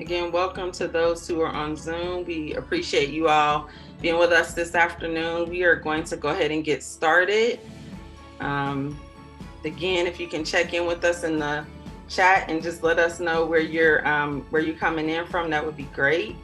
Again, welcome to those who are on Zoom. We appreciate you all being with us this afternoon. We are going to go ahead and get started. Again, if you can check in with us in the chat and just let us know where you're coming in from, that would be great.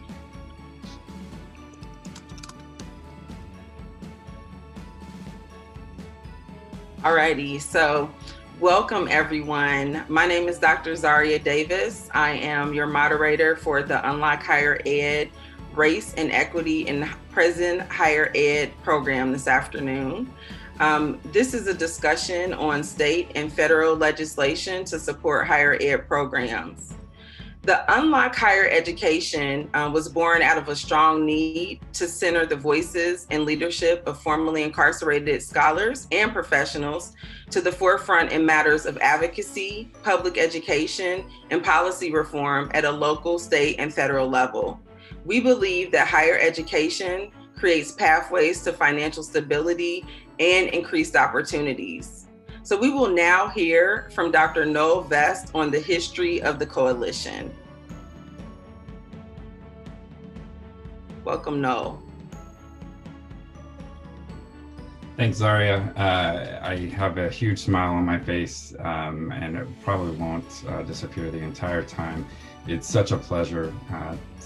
Alrighty, so welcome everyone. My name is Dr. Zaria Davis. I am your moderator for the Unlock Higher Ed Race and Equity in Prison Higher Ed program this afternoon. This is a discussion on state and federal legislation to support higher ed programs. The Unlock Higher Education was born out of a strong need to center the voices and leadership of formerly incarcerated scholars and professionals to the forefront in matters of advocacy, public education, and policy reform at a local, state, and federal level. We believe that higher education creates pathways to financial stability and increased opportunities. So we will now hear from Dr. Noel Vest on the history of the coalition. Welcome, Noel. Thanks, Zaria. I have a huge smile on my face, and it probably won't disappear the entire time. It's such a pleasure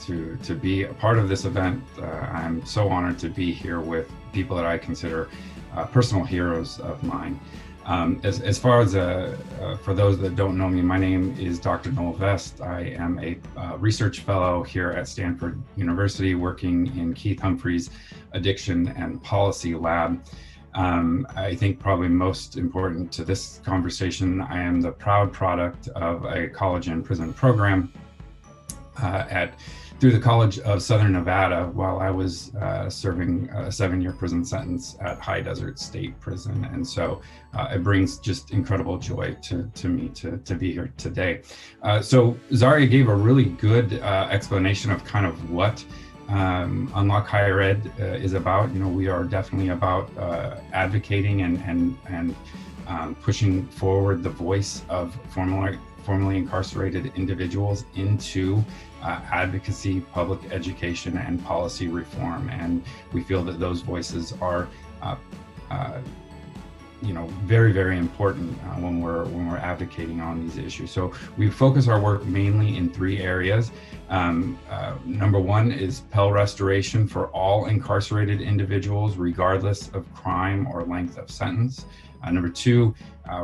to be a part of this event. I'm so honored to be here with people that I consider personal heroes of mine. As far as for those that don't know me, my name is Dr. Noel Vest. I am a research fellow here at Stanford University, working in Keith Humphrey's Addiction and Policy Lab. I think probably most important to this conversation, I am the proud product of a college and prison program through the College of Southern Nevada while I was serving a 7-year prison sentence at High Desert State Prison. And so it brings just incredible joy to me to be here today. So Zaria gave a really good explanation of kind of what Unlock Higher Ed is about. You know, we are definitely about advocating and pushing forward the voice of formerly incarcerated individuals into advocacy, public education, and policy reform. And we feel that those voices are, very, very important when we're advocating on these issues. So we focus our work mainly in 3 areas. Number 1 is Pell restoration for all incarcerated individuals, regardless of crime or length of sentence. Number 2,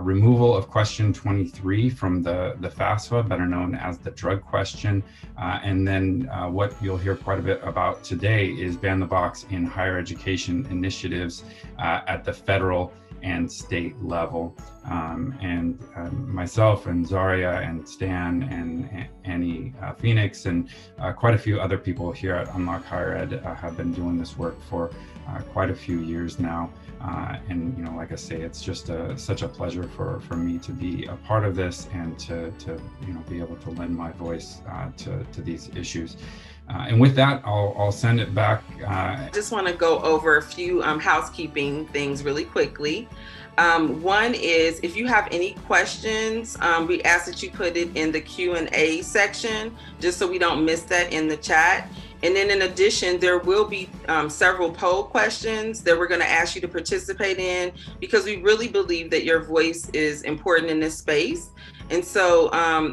removal of question 23 from the FAFSA, better known as the drug question. And then what you'll hear quite a bit about today is ban the box in higher education initiatives at the federal and state level. And myself and Zaria and Stan and Annie Phoenix and quite a few other people here at Unlock Higher Ed have been doing this work for quite a few years now. And like I say, it's just such a pleasure for me to be a part of this and to be able to lend my voice to these issues. And with that, I'll send it back. I just want to go over a few housekeeping things really quickly. One is, if you have any questions, we ask that you put it in the Q&A section, just so we don't miss that in the chat. And then in addition, there will be several poll questions that we're going to ask you to participate in, because we really believe that your voice is important in this space. And so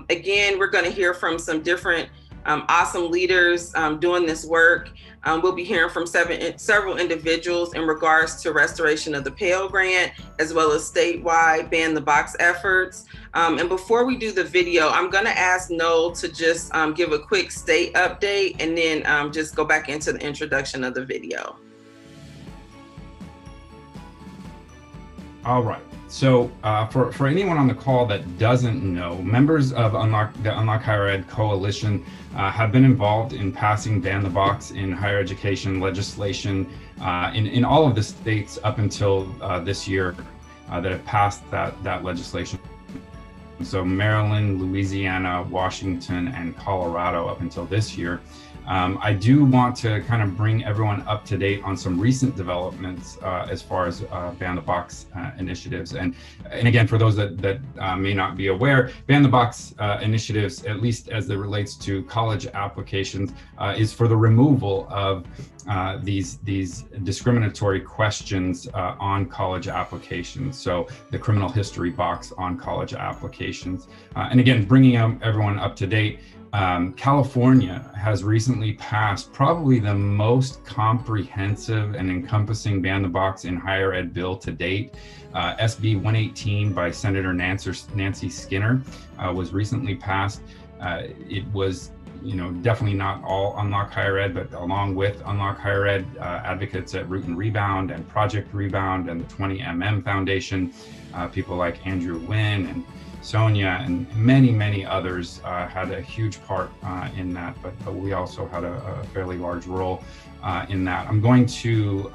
again, we're going to hear from some different awesome leaders doing this work. We'll be hearing from several individuals in regards to restoration of the Pell Grant, as well as statewide ban the box efforts. And before we do the video, I'm going to ask Noel to just give a quick state update and then just go back into the introduction of the video. All right. So for anyone on the call that doesn't know, members of the Unlock Higher Ed Coalition have been involved in passing ban the box in higher education legislation in all of the states up until this year that have passed that legislation. So Maryland, Louisiana, Washington, and Colorado up until this year. I do want to kind of bring everyone up to date on some recent developments as far as Ban the Box initiatives. And again, for those that may not be aware, Ban the Box initiatives, at least as it relates to college applications, is for the removal of these discriminatory questions on college applications. So the criminal history box on college applications. And again, bringing everyone up to date, California has recently passed probably the most comprehensive and encompassing Ban the Box in higher ed bill to date. SB 118 by Senator Nancy Skinner was recently passed. It was definitely not all Unlock Higher Ed, but along with Unlock Higher Ed, advocates at Root and Rebound and Project Rebound and the 20MM Foundation, people like Andrew Wynn and Sonia and many others had a huge part in that, but we also had a fairly large role in that. I'm going to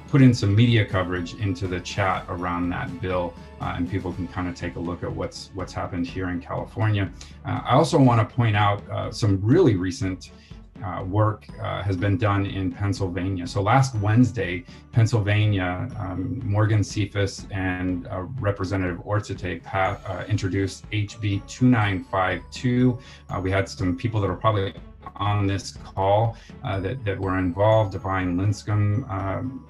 put in some media coverage into the chat around that bill, and people can kind of take a look at what's happened here in California. I also want to point out some really recent work has been done in Pennsylvania. So last Wednesday, Pennsylvania, Morgan Cephas and Representative Ortsate introduced HB 2952. We had some people that are probably on this call that were involved. Divine Linscomb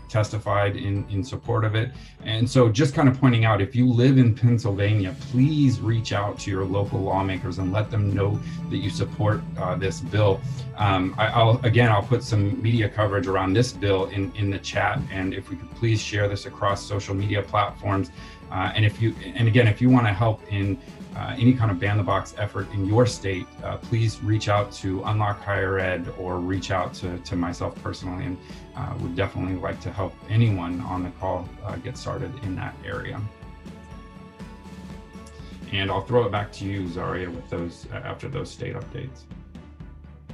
testified in support of it. And so just kind of pointing out, if you live in Pennsylvania, please reach out to your local lawmakers and let them know that you support this bill. I'll put some media coverage around this bill in the chat, and if we could please share this across social media platforms. And if you want to help in any kind of Ban the Box effort in your state, please reach out to Unlock Higher Ed or reach out to myself personally, and would definitely like to help anyone on the call get started in that area. And I'll throw it back to you, Zaria, with those after those state updates.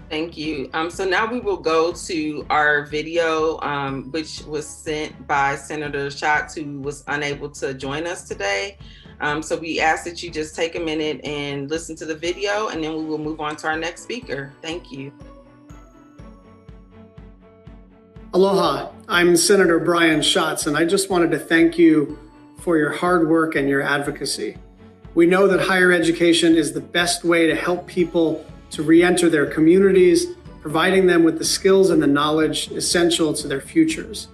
Thank you. So now we will go to our video, which was sent by Senator Schatz, who was unable to join us today. So we ask that you just take a minute and listen to the video, and then we will move on to our next speaker. Thank you. Aloha, I'm Senator Brian Schatz, and I just wanted to thank you for your hard work and your advocacy. We know that higher education is the best way to help people to re-enter their communities, providing them with the skills and the knowledge essential to their futures.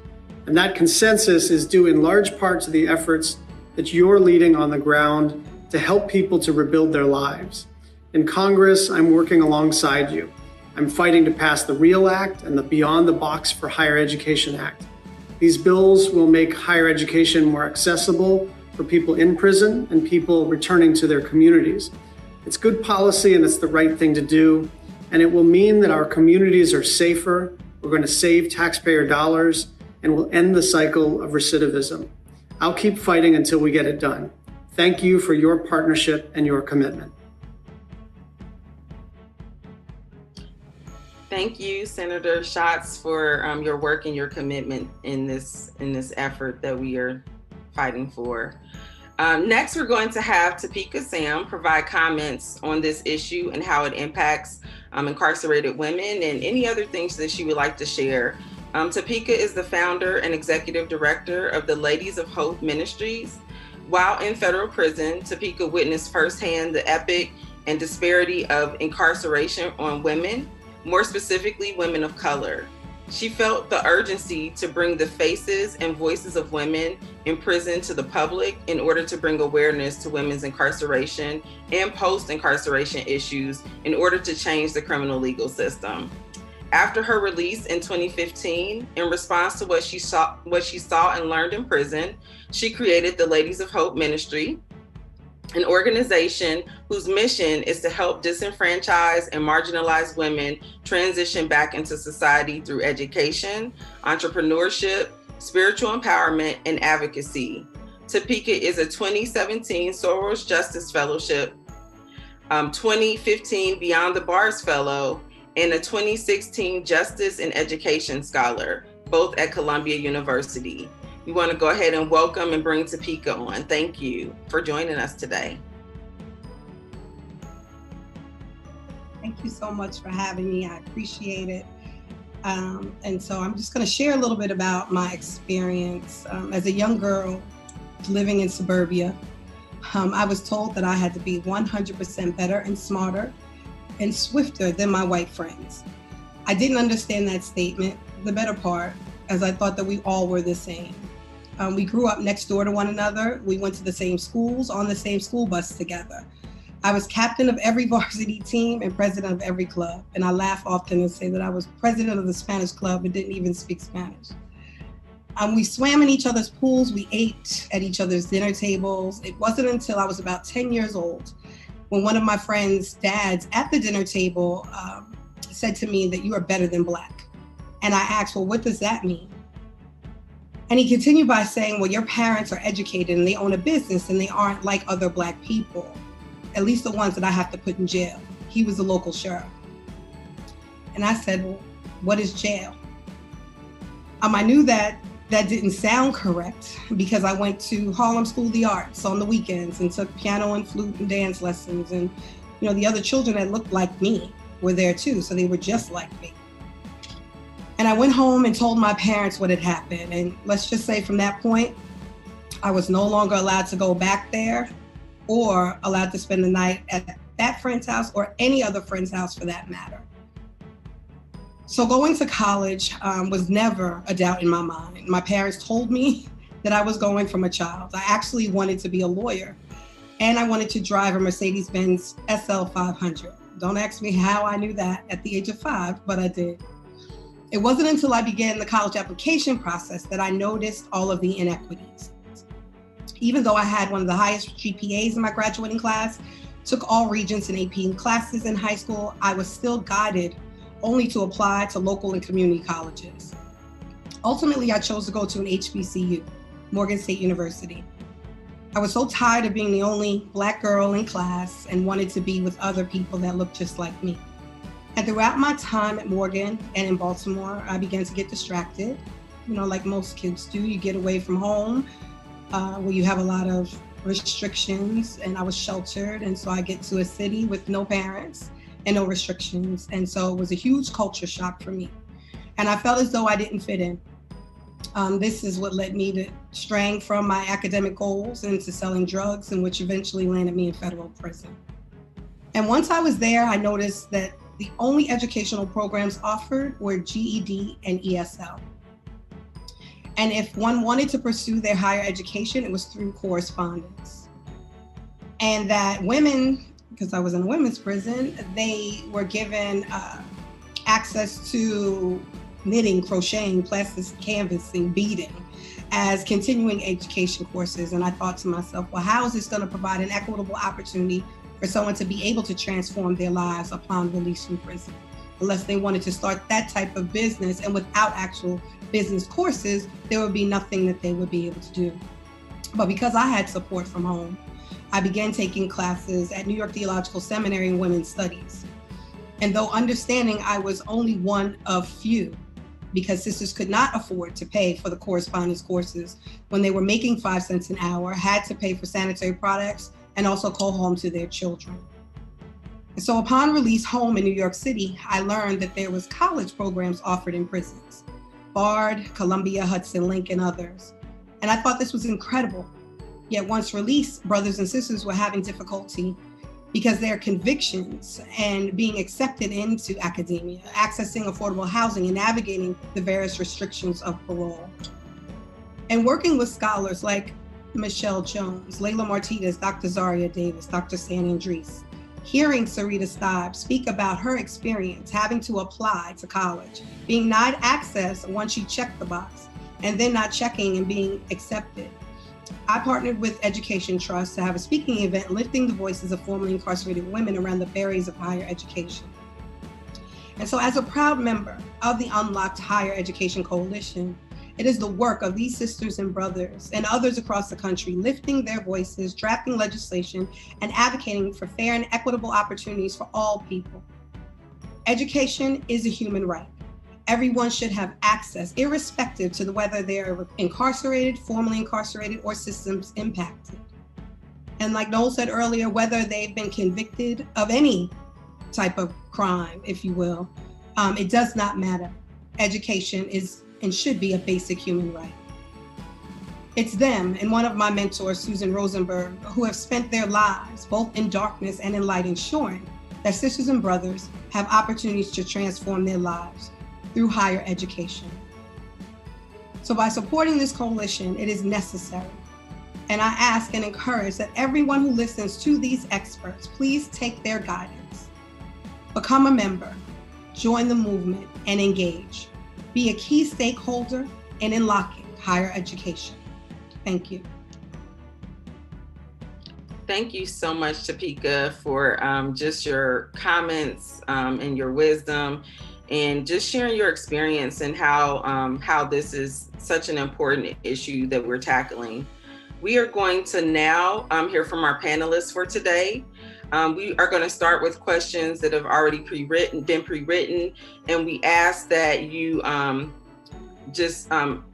And that consensus is due in large part to the efforts that you're leading on the ground to help people to rebuild their lives. In Congress, I'm working alongside you. I'm fighting to pass the REAL Act and the Beyond the Box for Higher Education Act. These bills will make higher education more accessible for people in prison and people returning to their communities. It's good policy and it's the right thing to do, and it will mean that our communities are safer, we're going to save taxpayer dollars, and we'll end the cycle of recidivism. I'll keep fighting until we get it done. Thank you for your partnership and your commitment. Thank you, Senator Schatz, for your work and your commitment in this effort that we are fighting for. Next, we're going to have Topeka Sam provide comments on this issue and how it impacts incarcerated women and any other things that she would like to share. Topeka is the founder and executive director of the Ladies of Hope Ministries. While in federal prison, Topeka witnessed firsthand the epic and disparity of incarceration on women, more specifically women of color. She felt the urgency to bring the faces and voices of women in prison to the public in order to bring awareness to women's incarceration and post-incarceration issues in order to change the criminal legal system. After her release in 2015, in response to what she saw and learned in prison, she created the Ladies of Hope Ministry, an organization whose mission is to help disenfranchised and marginalized women transition back into society through education, entrepreneurship, spiritual empowerment, and advocacy. Topeka is a 2017 Soros Justice Fellowship, 2015 Beyond the Bars Fellow, and a 2016 Justice and Education Scholar, both at Columbia University. We want to go ahead and welcome and bring Topeka on. Thank you for joining us today. Thank you so much for having me. I appreciate it. And so I'm just going to share a little bit about my experience as a young girl living in suburbia. I was told that I had to be 100% better and smarter and swifter than my white friends. I didn't understand that statement, the better part, as I thought that we all were the same. We grew up next door to one another. We went to the same schools, on the same school bus together. I was captain of every varsity team and president of every club. And I laugh often and say that I was president of the Spanish club and didn't even speak Spanish. We swam in each other's pools. We ate at each other's dinner tables. It wasn't until I was about 10 years old when one of my friend's dads at the dinner table said to me that you are better than Black. And I asked, well, what does that mean? And he continued by saying, well, your parents are educated and they own a business and they aren't like other Black people, at least the ones that I have to put in jail. He was the local sheriff. And I said, well, what is jail? I knew that didn't sound correct because I went to Harlem School of the Arts on the weekends and took piano and flute and dance lessons. And, the other children that looked like me were there too. So they were just like me. And I went home and told my parents what had happened. And let's just say from that point, I was no longer allowed to go back there or allowed to spend the night at that friend's house or any other friend's house for that matter. So going to college was never a doubt in my mind. My parents told me that I was going from a child. I actually wanted to be a lawyer and I wanted to drive a Mercedes-Benz SL 500. Don't ask me how I knew that at the age of 5, but I did. It wasn't until I began the college application process that I noticed all of the inequities. Even though I had one of the highest GPAs in my graduating class, took all Regents and AP classes in high school, I was still guided only to apply to local and community colleges. Ultimately, I chose to go to an HBCU, Morgan State University. I was so tired of being the only Black girl in class and wanted to be with other people that looked just like me. And throughout my time at Morgan and in Baltimore, I began to get distracted. Like most kids do, you get away from home where you have a lot of restrictions, and I was sheltered. And so I get to a city with no parents and no restrictions. And so it was a huge culture shock for me. And I felt as though I didn't fit in. This is what led me to straying from my academic goals into selling drugs, and which eventually landed me in federal prison. And once I was there, I noticed that the only educational programs offered were GED and ESL. And if one wanted to pursue their higher education, it was through correspondence. And that women, because I was in a women's prison, they were given access to knitting, crocheting, plastic canvassing, beading as continuing education courses. And I thought to myself, well, how is this going to provide an equitable opportunity for someone to be able to transform their lives upon release from prison? Unless they wanted to start that type of business, and without actual business courses, there would be nothing that they would be able to do. But because I had support from home, I began taking classes at New York Theological Seminary in Women's Studies. And though understanding I was only one of few, because sisters could not afford to pay for the correspondence courses when they were making 5 cents an hour, had to pay for sanitary products, and also call home to their children. And so upon release home in New York City, I learned that there was college programs offered in prisons, Bard, Columbia, Hudson, Link, and others. And I thought this was incredible. Yet once released, brothers and sisters were having difficulty because their convictions and being accepted into academia, accessing affordable housing, and navigating the various restrictions of parole. And working with scholars like Michelle Jones, Layla Martinez, Dr. Zaria Davis, Dr. San Andres, hearing Sarita Staub speak about her experience having to apply to college, being denied access once she checked the box, and then not checking and being accepted. I partnered with Education Trust to have a speaking event lifting the voices of formerly incarcerated women around the barriers of higher education. And so as a proud member of the Unlocked Higher Education Coalition, it is the work of these sisters and brothers and others across the country lifting their voices, drafting legislation, and advocating for fair and equitable opportunities for all people. Education is a human right. Everyone should have access, irrespective to whether they're incarcerated, formerly incarcerated, or systems impacted. And like Noel said earlier, whether they've been convicted of any type of crime, if you will. It does not matter. Education is and should be a basic human right. It's them and one of my mentors, Susan Rosenberg, who have spent their lives both in darkness and in light, ensuring that sisters and brothers have opportunities to transform their lives through higher education. So by supporting this coalition, it is necessary. And I ask and encourage that everyone who listens to these experts, please take their guidance. Become a member, join the movement, and engage. Be a key stakeholder in unlocking higher education. Thank you. Thank you so much, Topeka, for just your comments and your wisdom, and just sharing your experience and how this is such an important issue that we're tackling. We are going to now hear from our panelists for today. We are going to start with questions that have already been pre-written, and we ask that you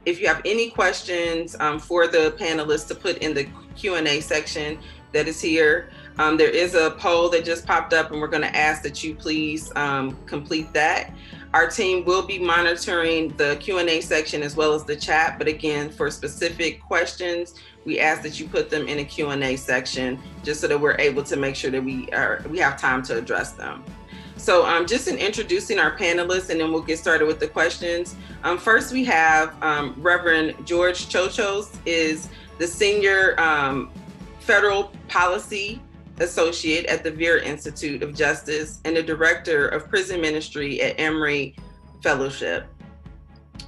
if you have any questions for the panelists to put in the Q&A section that is here. There is a poll that just popped up, and we're going to ask that you please complete that. Our team will be monitoring the Q&A section as well as the chat, but again, for specific questions, we ask that you put them in a Q&A section just so that we're able to make sure that we have time to address them. So just in introducing our panelists, and then we'll get started with the questions. First, we have Reverend George Chochos, is the Senior Federal Policy Associate at the Vera Institute of Justice and the Director of Prison Ministry at Emory Fellowship.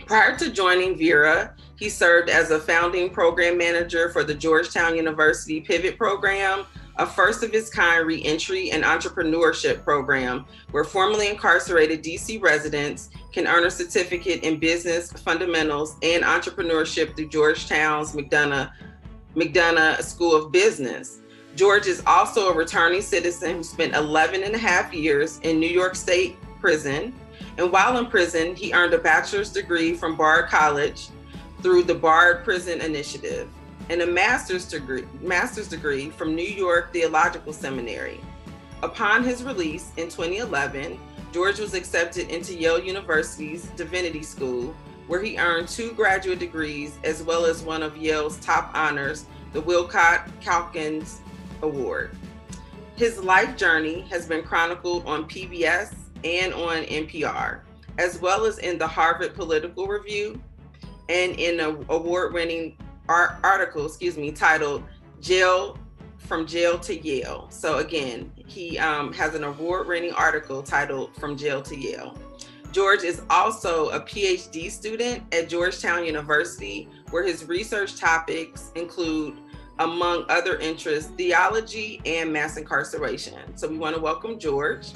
Prior to joining Vera, he served as a founding program manager for the Georgetown University Pivot Program, a first of its kind reentry and entrepreneurship program where formerly incarcerated DC residents can earn a certificate in business fundamentals and entrepreneurship through Georgetown's McDonough School of Business. George is also a returning citizen who spent 11 and a half years in New York State prison. And while in prison, he earned a bachelor's degree from Bard College through the Bard Prison Initiative and a master's degree from New York Theological Seminary. Upon his release in 2011, George was accepted into Yale University's Divinity School, where he earned 2 graduate degrees as well as one of Yale's top honors, the Wilcott Calkins Award. His life journey has been chronicled on PBS and on NPR, as well as in the Harvard Political Review and in an award-winning article, titled From Jail to Yale. So again, he has an award-winning article titled From Jail to Yale. George is also a PhD student at Georgetown University, where his research topics include, among other interests, theology and mass incarceration. So we want to welcome George.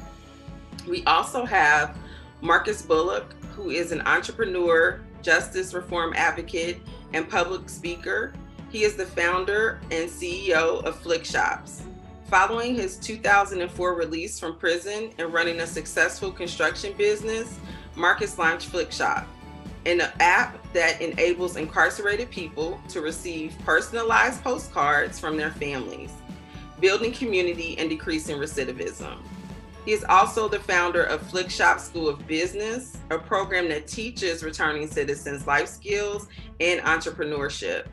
We also have Marcus Bullock, who is an entrepreneur, justice reform advocate, and public speaker. He is the founder and CEO of Flick Shops. Following his 2004 release from prison and running a successful construction business, Marcus launched Flick Shop, an app that enables incarcerated people to receive personalized postcards from their families, building community and decreasing recidivism. He is also the founder of Flick Shop School of Business, a program that teaches returning citizens life skills and entrepreneurship.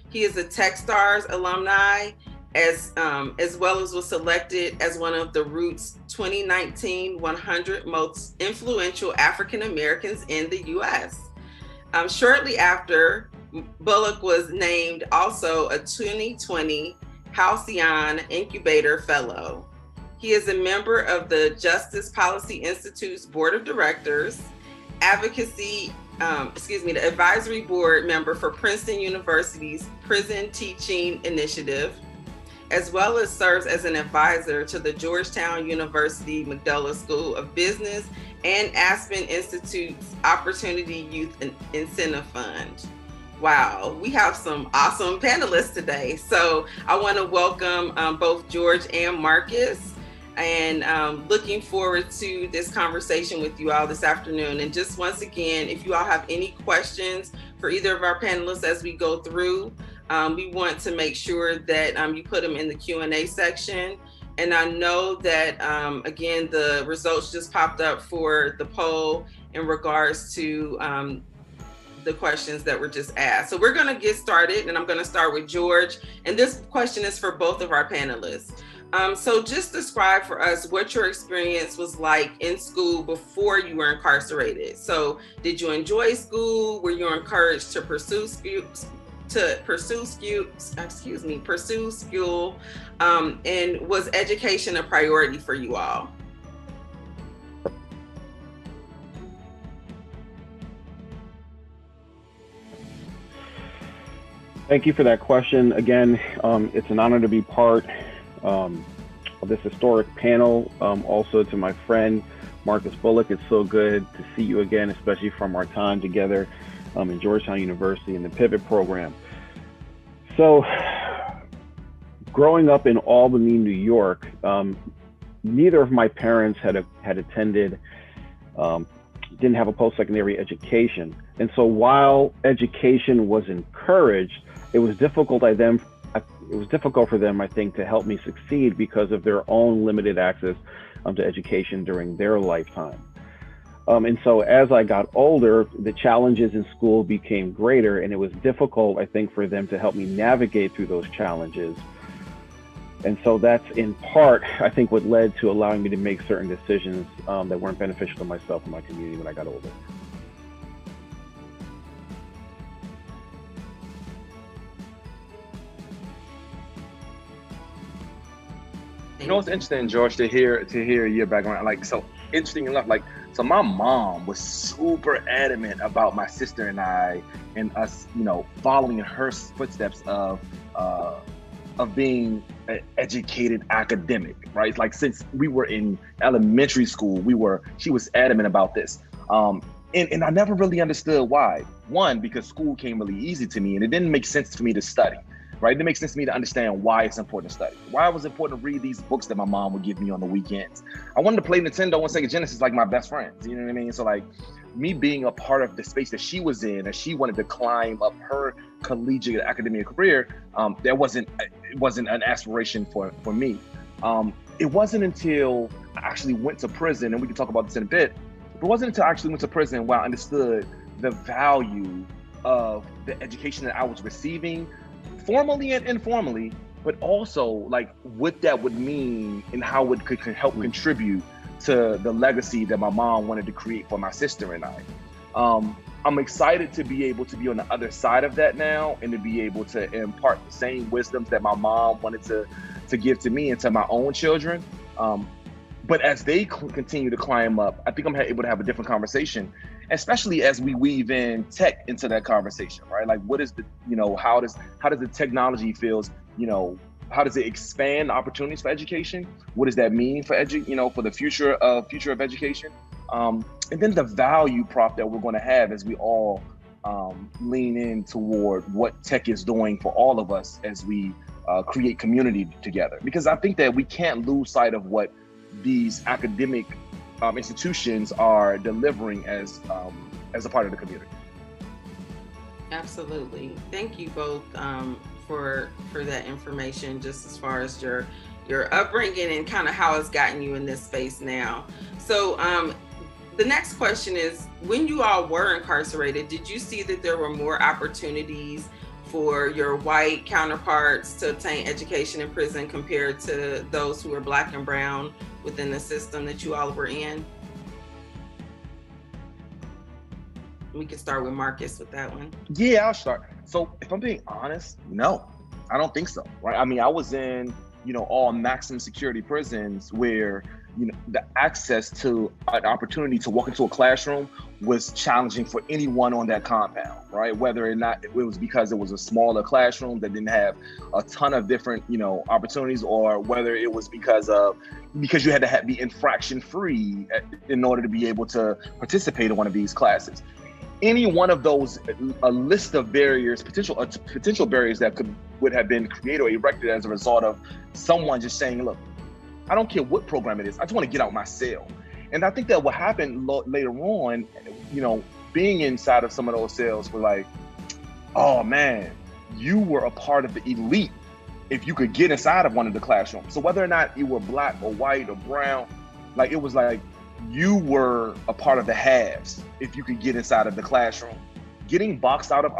He is a Techstars alumni, as well as was selected as one of the Roots 2019 100 most influential African Americans in the U.S. Shortly after, Bullock was named also a 2020 Halcyon Incubator Fellow. He is a member of the Justice Policy Institute's Board of Directors, the advisory board member for Princeton University's Prison Teaching Initiative, as well as serves as an advisor to the Georgetown University McDonough School of Business and Aspen Institute's Opportunity Youth Incentive Fund. Wow, we have some awesome panelists today. So I want to welcome both George and Marcus, and looking forward to this conversation with you all this afternoon. And just once again, if you all have any questions for either of our panelists as we go through, we want to make sure that you put them in the Q&A section. And I know that, again, the results just popped up for the poll in regards to the questions that were just asked. So we're going to get started, and I'm going to start with George. And this question is for both of our panelists. So just describe for us what your experience was like in school before you were incarcerated. So did you enjoy school? Were you encouraged to pursue school? And was education a priority for you all? Thank you for that question. Again, it's an honor to be part of this historic panel. Also to my friend, Marcus Bullock, it's so good to see you again, especially from our time together in Georgetown University in the Pivot program. So, growing up in Albany, New York, neither of my parents had attended, didn't have a post-secondary education. And so while education was encouraged, it was difficult for them, I think, to help me succeed because of their own limited access to education during their lifetime. And so as I got older, the challenges in school became greater, and it was difficult, I think, for them to help me navigate through those challenges. And so that's in part, I think, what led to allowing me to make certain decisions that weren't beneficial to myself and my community when I got older. You know, it's interesting, George, to hear your background. Like, so interesting enough, like, so my mom was super adamant about my sister and I, and us, you know, following in her footsteps of being an educated academic, right? Like, since we were in elementary school, she was adamant about this. And I never really understood why. One, because school came really easy to me, and it didn't make sense for me to study. Right? It makes sense to me to understand why it's important to study. Why it was important to read these books that my mom would give me on the weekends. I wanted to play Nintendo and Sega Genesis like my best friends. You know what I mean? So like me being a part of the space that she was in, and she wanted to climb up her collegiate academic career, it wasn't an aspiration for me. It wasn't until I actually went to prison, and we can talk about this in a bit, but it wasn't until I actually went to prison where I understood the value of the education that I was receiving, formally and informally, but also like what that would mean and how it could help contribute to the legacy that my mom wanted to create for my sister and I. I'm excited to be able to be on the other side of that now, and to be able to impart the same wisdoms that my mom wanted to give to me and to my own children. But as they continue to climb up, I think I'm able to have a different conversation, especially as we weave in tech into that conversation, right? Like, what is the, you know, how does the technology feels, you know, how does it expand opportunities for education? What does that mean for for the future of education? And then the value prop that we're going to have as we all lean in toward what tech is doing for all of us as we create community together. Because I think that we can't lose sight of what these academic institutions are delivering as a part of the community. Absolutely. Thank you both for that information, just as far as your upbringing and kind of how it's gotten you in this space now. So the next question is, when you all were incarcerated, did you see that there were more opportunities for your white counterparts to obtain education in prison compared to those who were Black and brown within the system that you all were in? We can start with Marcus with that one. Yeah, I'll start. So if I'm being honest, no, I don't think so, right? I mean, I was in, all maximum security prisons where, the access to an opportunity to walk into a classroom was challenging for anyone on that compound, right? Whether or not it was because it was a smaller classroom that didn't have a ton of different, opportunities, or whether it was because you had to be infraction free in order to be able to participate in one of these classes. Any one of those, a list of barriers, potential barriers that would have been created or erected as a result of someone just saying, look, I don't care what program it is, I just want to get out my cell. And I think that what happened later on, being inside of some of those cells were like, oh man, you were a part of the elite if you could get inside of one of the classrooms. So whether or not you were black or white or brown, like it was like you were a part of the haves if you could get inside of the classroom. Getting boxed out of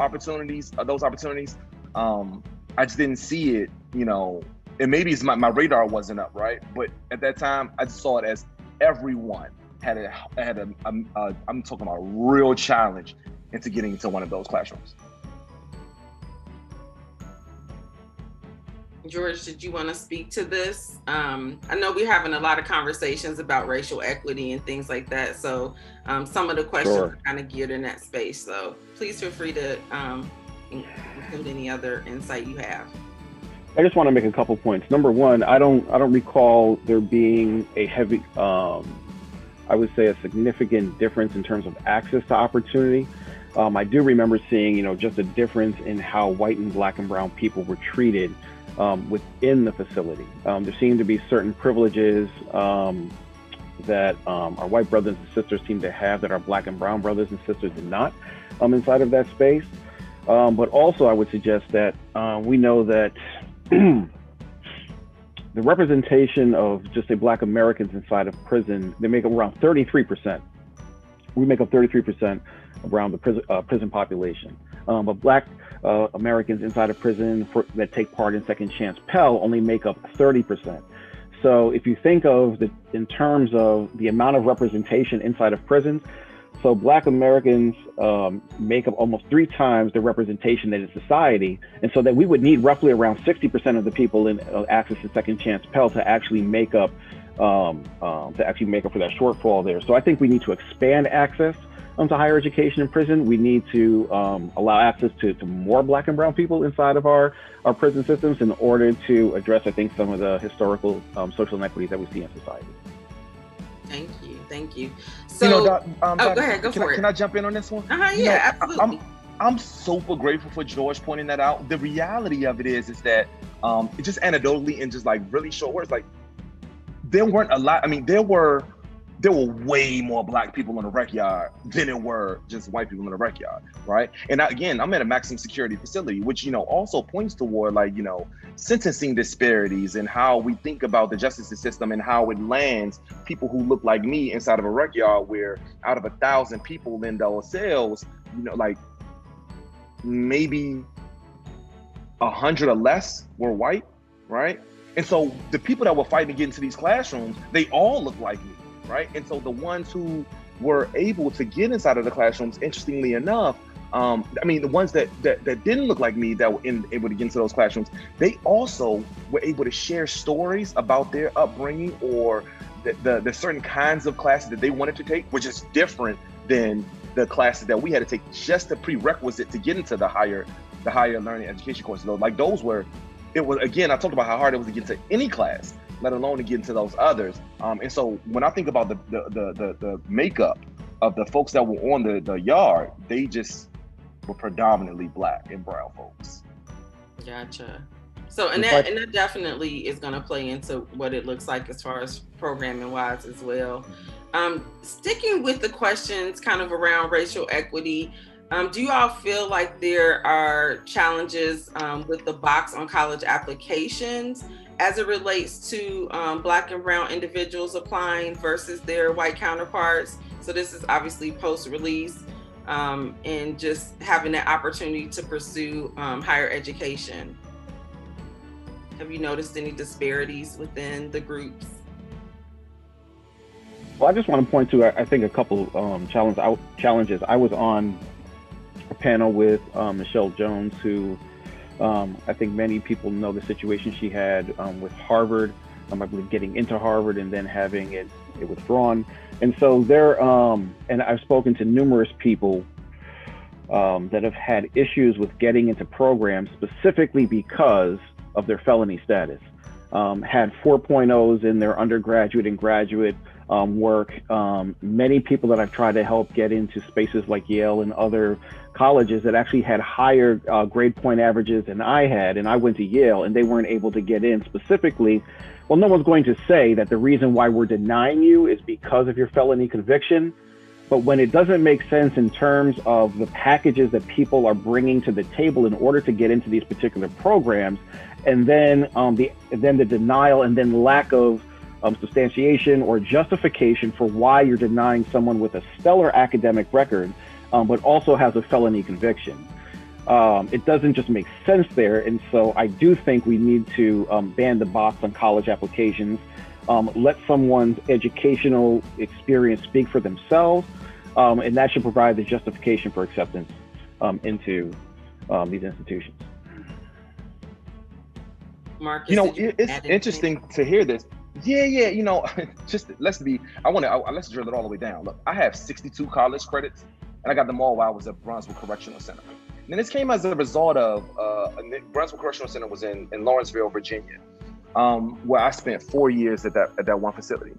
those opportunities, I just didn't see it, you know, and maybe it's my radar wasn't up, right? But at that time, I just saw it as everyone had I'm talking about a real challenge into getting into one of those classrooms. George, did you want to speak to this? I know we're having a lot of conversations about racial equity and things like that. So some of the questions are kind of geared in that space. So please feel free to include any other insight you have. I just want to make a couple points. Number one, I don't recall there being a heavy, I would say a significant difference in terms of access to opportunity. I do remember seeing, you know, just a difference in how white and black and brown people were treated within the facility. There seemed to be certain privileges that our white brothers and sisters seemed to have that our black and brown brothers and sisters did not inside of that space. But also I would suggest that we know that the representation of just say black Americans inside of prison, they make up around 33%. We make up 33% around the prison population. But black Americans inside of prison that take part in Second Chance Pell only make up 30%. So if you think of in terms of the amount of representation inside of prisons, so black Americans make up almost 3 times the representation that is society. And so that we would need roughly around 60% of the people in access to Second Chance Pell to actually make up for that shortfall there. So I think we need to expand access to higher education in prison. We need to allow access to more black and brown people inside of our prison systems in order to address, I think, some of the historical social inequities that we see in society. Thank you. So, go ahead, go for it. Can I jump in on this one? Yeah, absolutely. I'm super grateful for George pointing that out. The reality of it is that just anecdotally and just like really short words, like there weren't a lot. I mean, there were way more black people in the rec yard than there were just white people in the rec yard, right? And again, I'm at a maximum security facility, which, you know, also points toward like, you know, sentencing disparities and how we think about the justice system and how it lands people who look like me inside of a rec yard where out of 1,000 people in those cells, you know, like maybe 100 or less were white, right? And so the people that were fighting to get into these classrooms, they all look like me. Right. And so the ones who were able to get inside of the classrooms, interestingly enough, I mean, the ones that didn't look like me that were able to get into those classrooms, they also were able to share stories about their upbringing or the certain kinds of classes that they wanted to take, which is different than the classes that we had to take, just the prerequisite to get into the higher learning education courses. Like those were, it was, again, I talked about how hard it was to get into any class, let alone to get into those others. And so when I think about the makeup of the folks that were on the yard, they just were predominantly black and brown folks. Gotcha. So, and that definitely is going to play into what it looks like as far as programming wise as well. Sticking with the questions kind of around racial equity, do you all feel like there are challenges with the box on college applications as it relates to black and brown individuals applying versus their white counterparts? So this is obviously post-release and just having that opportunity to pursue higher education. Have you noticed any disparities within the groups? Well, I just want to point to, I think, a couple challenges. I was on a panel with Michelle Jones, who I think many people know the situation she had with Harvard, I believe getting into Harvard and then having it withdrawn. And so there, and I've spoken to numerous people that have had issues with getting into programs specifically because of their felony status. Had 4.0s in their undergraduate and graduate work. Many people that I've tried to help get into spaces like Yale and other colleges that actually had higher grade point averages than I had, and I went to Yale and they weren't able to get in specifically. Well, no one's going to say that the reason why we're denying you is because of your felony conviction. But when it doesn't make sense in terms of the packages that people are bringing to the table in order to get into these particular programs, and then the denial and then lack of substantiation or justification for why you're denying someone with a stellar academic record, but also has a felony conviction. It doesn't just make sense there. And so I do think we need to ban the box on college applications, let someone's educational experience speak for themselves, and that should provide the justification for acceptance into these institutions. Marcus, it's interesting to hear this. Yeah, just let's drill it all the way down. Look, I have 62 college credits, and I got them all while I was at Brunswick Correctional Center. And this came as a result of Brunswick Correctional Center was in Lawrenceville, Virginia, where I spent 4 years at that one facility.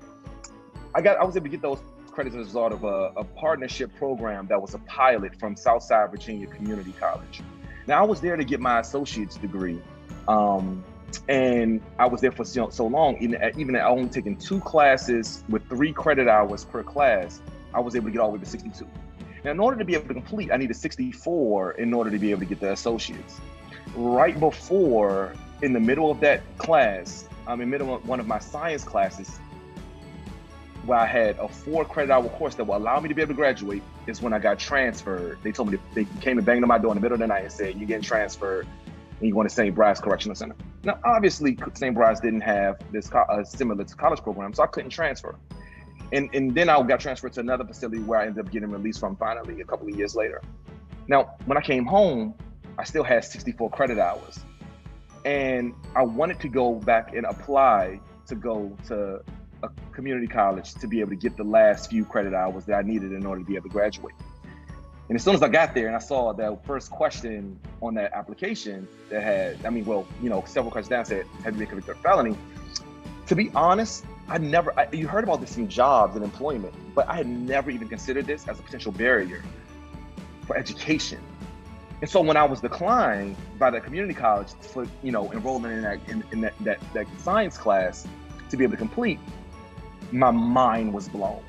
I was able to get those credits as a result of a partnership program that was a pilot from Southside Virginia Community College. Now, I was there to get my associate's degree, and I was there for so long, even at only taking 2 classes with 3 credit hours per class, I was able to get all the way to 62. Now, in order to be able to complete, I needed 64 in order to be able to get the associates. Right before, in the middle of that class, in the middle of one of my science classes, where I had a 4 credit hour course that will allow me to be able to graduate, is when I got transferred. They told me they came and banged on my door in the middle of the night and said, "You're getting transferred, and you're going to St. Bride's Correctional Center." Now, obviously, St. Bride's didn't have this similar to college program, so I couldn't transfer. And then I got transferred to another facility where I ended up getting released from finally a couple of years later. Now, when I came home, I still had 64 credit hours. And I wanted to go back and apply to go to a community college to be able to get the last few credit hours that I needed in order to be able to graduate. And as soon as I got there and I saw that first question on that application that had, several questions down said, "Have you been convicted of felony?" To be honest, you heard about this in jobs and employment, but I had never even considered this as a potential barrier for education. And so when I was declined by the community college for, enrollment in that science class to be able to complete, my mind was blown.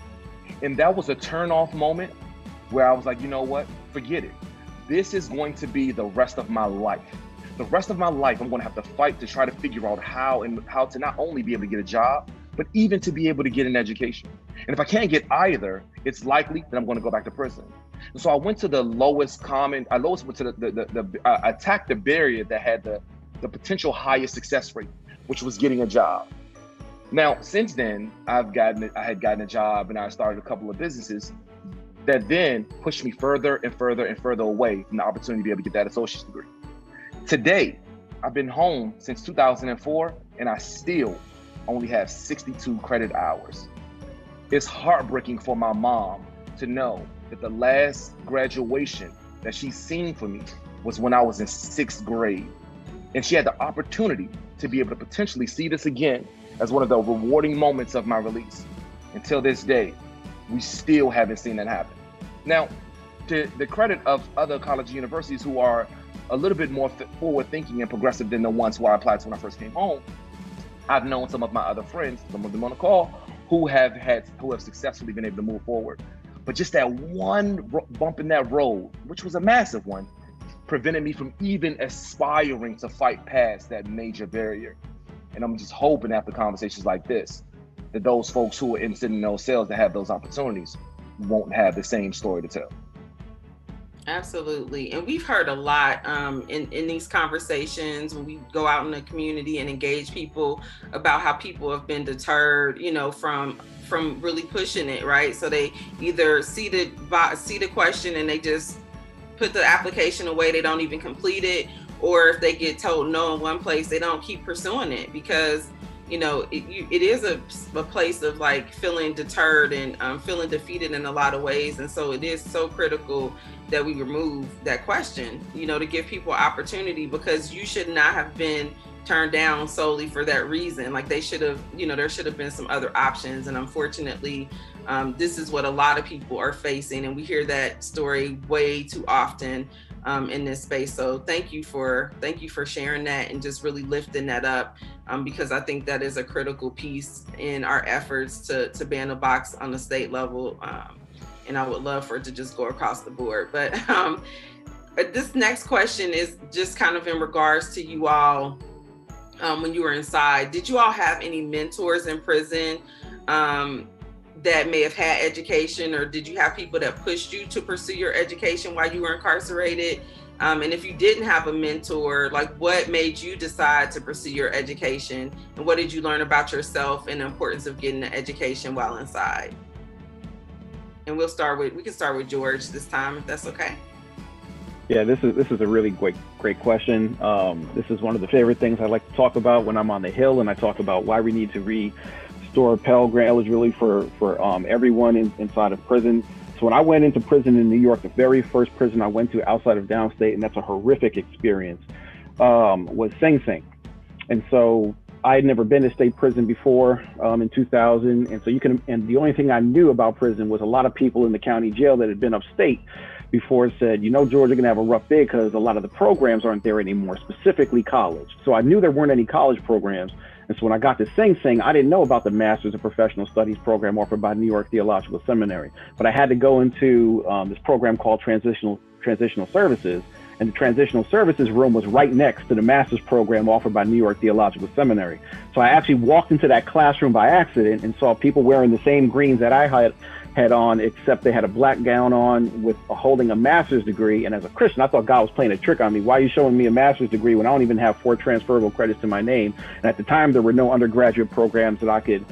And that was a turn-off moment where I was like, you know what, forget it. This is going to be the rest of my life. The rest of my life, I'm going to have to fight to try to figure out how to not only be able to get a job, but even to be able to get an education. And if I can't get either, it's likely that I'm going to go back to prison. And so I went to the attacked the barrier that had the potential highest success rate, which was getting a job. Now, since then, I had gotten a job and I started a couple of businesses that then pushed me further and further and further away from the opportunity to be able to get that associate's degree. Today, I've been home since 2004 and I still only have 62 credit hours. It's heartbreaking for my mom to know that the last graduation that she's seen for me was when I was in 6th grade. And she had the opportunity to be able to potentially see this again as one of the rewarding moments of my release. Until this day, we still haven't seen that happen. Now, to the credit of other college universities who are a little bit more forward thinking and progressive than the ones who I applied to when I first came home, I've known some of my other friends, some of them on the call, who have successfully been able to move forward. But just that one bump in that road, which was a massive one, prevented me from even aspiring to fight past that major barrier. And I'm just hoping after conversations like this, that those folks who are sitting in those cells that have those opportunities won't have the same story to tell. Absolutely. And we've heard a lot in these conversations when we go out in the community and engage people about how people have been deterred, from really pushing it, right? So they either see the question and they just put the application away, they don't even complete it, or if they get told no in one place, they don't keep pursuing it because it is a place of like feeling deterred and feeling defeated in a lot of ways. And so it is so critical that we remove that question, to give people opportunity, because you should not have been turned down solely for that reason. Like they should have, there should have been some other options. And unfortunately, this is what a lot of people are facing. And we hear that story way too often in this space. So thank you for sharing that and just really lifting that up, because I think that is a critical piece in our efforts to ban the box on the state level. and I would love for it to just go across the board. But this next question is just kind of in regards to you all. When you were inside, did you all have any mentors in prison that may have had education, or did you have people that pushed you to pursue your education while you were incarcerated? And if you didn't have a mentor, like what made you decide to pursue your education, and what did you learn about yourself and the importance of getting an education while inside? And we can start with George this time, if that's okay. Yeah, this is a really great question. This is one of the favorite things I like to talk about when I'm on the Hill, and I talk about why we need to restore Pell Grant eligibility for everyone inside of prison. So when I went into prison in New York, the very first prison I went to outside of downstate, and that's a horrific experience, was Sing Sing. And so I had never been to state prison before in 2000. And so and the only thing I knew about prison was a lot of people in the county jail that had been upstate before said, you know, George, you're gonna have a rough day because a lot of the programs aren't there anymore, specifically college. So I knew there weren't any college programs. And so when I got to Sing Sing, I didn't know about the Master's of Professional Studies program offered by New York Theological Seminary. But I had to go into this program called Transitional Services. And the Transitional Services room was right next to the Master's program offered by New York Theological Seminary. So I actually walked into that classroom by accident and saw people wearing the same greens that I had on, except they had a black gown on with holding a master's degree. And as a Christian, I thought God was playing a trick on me. Why are you showing me a master's degree when I don't even have 4 transferable credits to my name? And at the time, there were no undergraduate programs that I could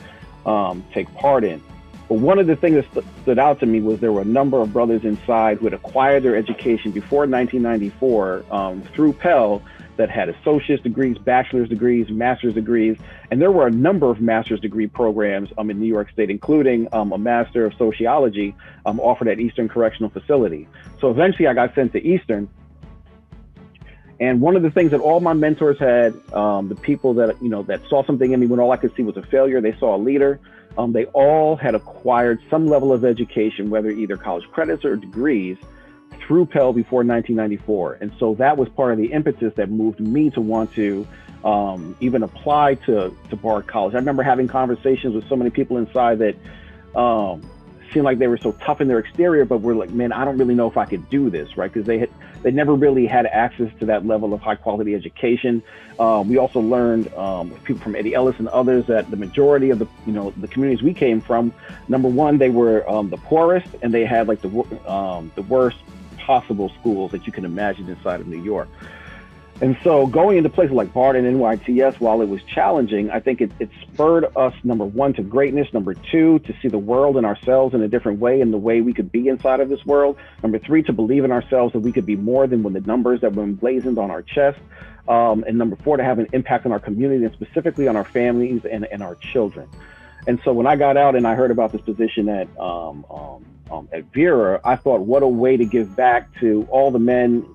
take part in. But one of the things that stood out to me was there were a number of brothers inside who had acquired their education before 1994 through Pell that had associate's degrees, bachelor's degrees, master's degrees. And there were a number of master's degree programs in New York State, including a Master of Sociology offered at Eastern Correctional Facility. So eventually I got sent to Eastern. And one of the things that all my mentors had, the people that, that saw something in me when all I could see was a failure, they saw a leader. They all had acquired some level of education, whether either college credits or degrees, through Pell before 1994. And so that was part of the impetus that moved me to want to even apply to Bard College. I remember having conversations with so many people inside that seemed like they were so tough in their exterior, but were like, man, I don't really know if I could do this, right? Because they never really had access to that level of high quality education. We also learned with people from Eddie Ellis and others that the majority of the communities we came from, number one, they were the poorest, and they had like the worst possible schools that you can imagine inside of New York. And so going into places like Bard and NYTS, while it was challenging, I think it spurred us, number one, to greatness, number two, to see the world and ourselves in a different way and the way we could be inside of this world, number three, to believe in ourselves that we could be more than the numbers that were emblazoned on our chest, and number four, to have an impact on our community and specifically on our families and our children. And so when I got out and I heard about this position at Vera, I thought, what a way to give back to all the men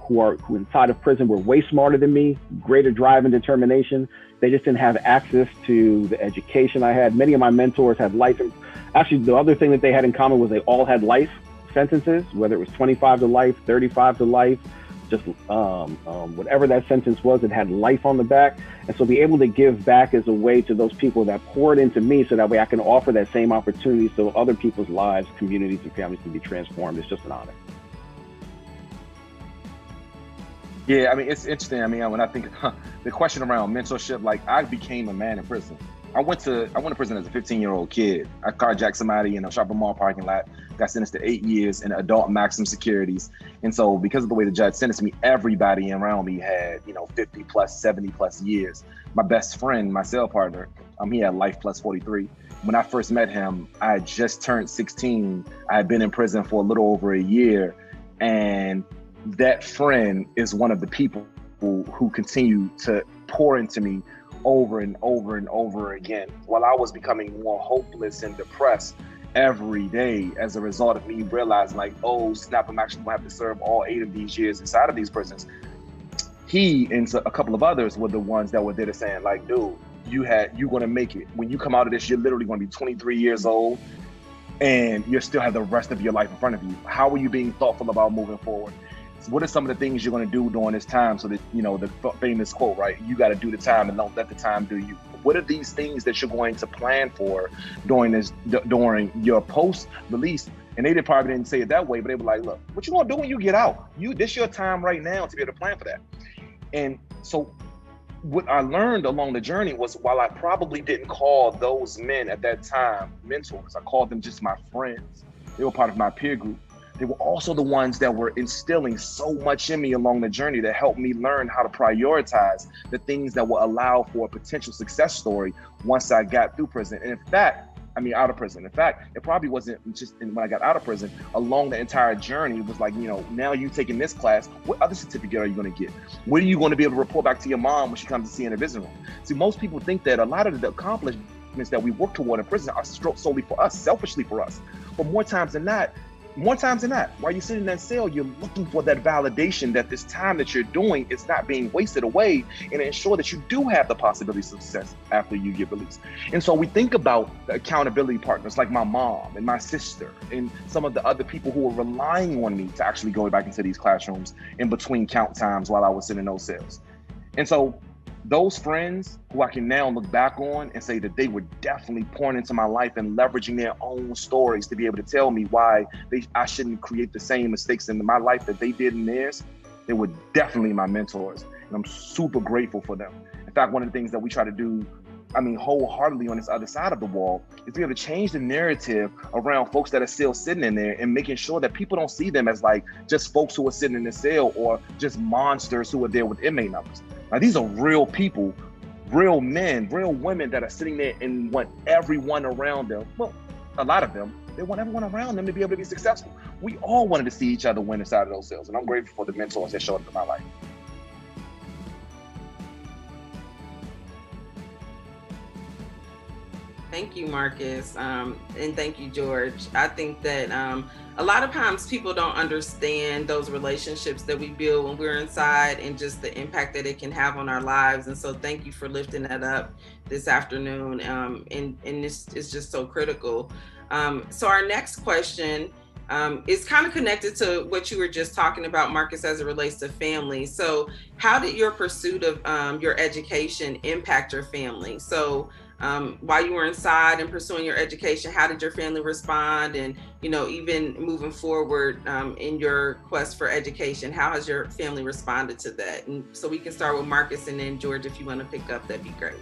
who inside of prison were way smarter than me, greater drive and determination. They just didn't have access to the education I had. Many of my mentors had life. Actually, the other thing that they had in common was they all had life sentences, whether it was 25 to life, 35 to life, just whatever that sentence was, it had life on the back. And so be able to give back as a way to those people that poured into me, so that way I can offer that same opportunity so other people's lives, communities, and families can be transformed. It's just an honor. Yeah, I mean, it's interesting. I mean, when I think the question around mentorship, like I became a man in prison. I went to prison as a 15-year-old kid. I carjacked somebody in a shopping mall parking lot, got sentenced to 8 years in adult maximum securities. And so because of the way the judge sentenced me, everybody around me had, 50 plus, 70 plus years. My best friend, my cell partner, he had life plus 43. When I first met him, I had just turned 16. I had been in prison for a little over a year. And that friend is one of the people who continue to pour into me over and over and over again, while I was becoming more hopeless and depressed every day as a result of me realizing, like, oh snap, I'm actually gonna have to serve all 8 of these years inside of these prisons. He and a couple of others were the ones that were there to saying, like, dude, you're gonna make it. When you come out of this, you're literally gonna be 23 years old and you still have the rest of your life in front of you. How are you being thoughtful about moving forward? What are some of the things you're going to do during this time? So that, the famous quote, right? You got to do the time and don't let the time do you. What are these things that you're going to plan for during your post-release? And they probably didn't say it that way, but they were like, look, what you gonna do when you get out? This your time right now to be able to plan for that. And so what I learned along the journey was, while I probably didn't call those men at that time mentors, I called them just my friends. They were part of my peer group. They were also the ones that were instilling so much in me along the journey that helped me learn how to prioritize the things that will allow for a potential success story once I got through prison. And out of prison. In fact, it probably wasn't just when I got out of prison. Along the entire journey, it was like, now you taking this class, what other certificate are you going to get? What are you going to be able to report back to your mom when she comes to see you in the visiting room? See, most people think that a lot of the accomplishments that we work toward in prison are solely for us, selfishly for us. But more times than not, while you're sitting in that cell, you're looking for that validation that this time that you're doing is not being wasted away, and ensure that you do have the possibility of success after you get released. And so we think about the accountability partners like my mom and my sister and some of the other people who were relying on me to actually go back into these classrooms in between count times while I was sitting in those cells. And so those friends who I can now look back on and say that they were definitely pouring into my life and leveraging their own stories to be able to tell me why I shouldn't create the same mistakes in my life that they did in theirs, they were definitely my mentors. And I'm super grateful for them. In fact, one of the things that we try to do, wholeheartedly on this other side of the wall, is be able to change the narrative around folks that are still sitting in there, and making sure that people don't see them as like just folks who are sitting in the cell or just monsters who are there with inmate numbers. Now, these are real people, real men, real women that are sitting there and want everyone around them, well, a lot of them, they want everyone around them to be able to be successful. We all wanted to see each other win inside of those cells, and I'm grateful for the mentors that showed up in my life. Thank you, Marcus, and thank you, George. I think that a lot of times people don't understand those relationships that we build when we're inside, and just the impact that it can have on our lives. And so thank you for lifting that up this afternoon. And this is just so critical. So our next question is kind of connected to what you were just talking about, Marcus, as it relates to family. So how did your pursuit of your education impact your family? So while you were inside and pursuing your education, how did your family respond? And, even moving forward in your quest for education, how has your family responded to that? And so we can start with Marcus, and then George, if you want to pick up, that'd be great.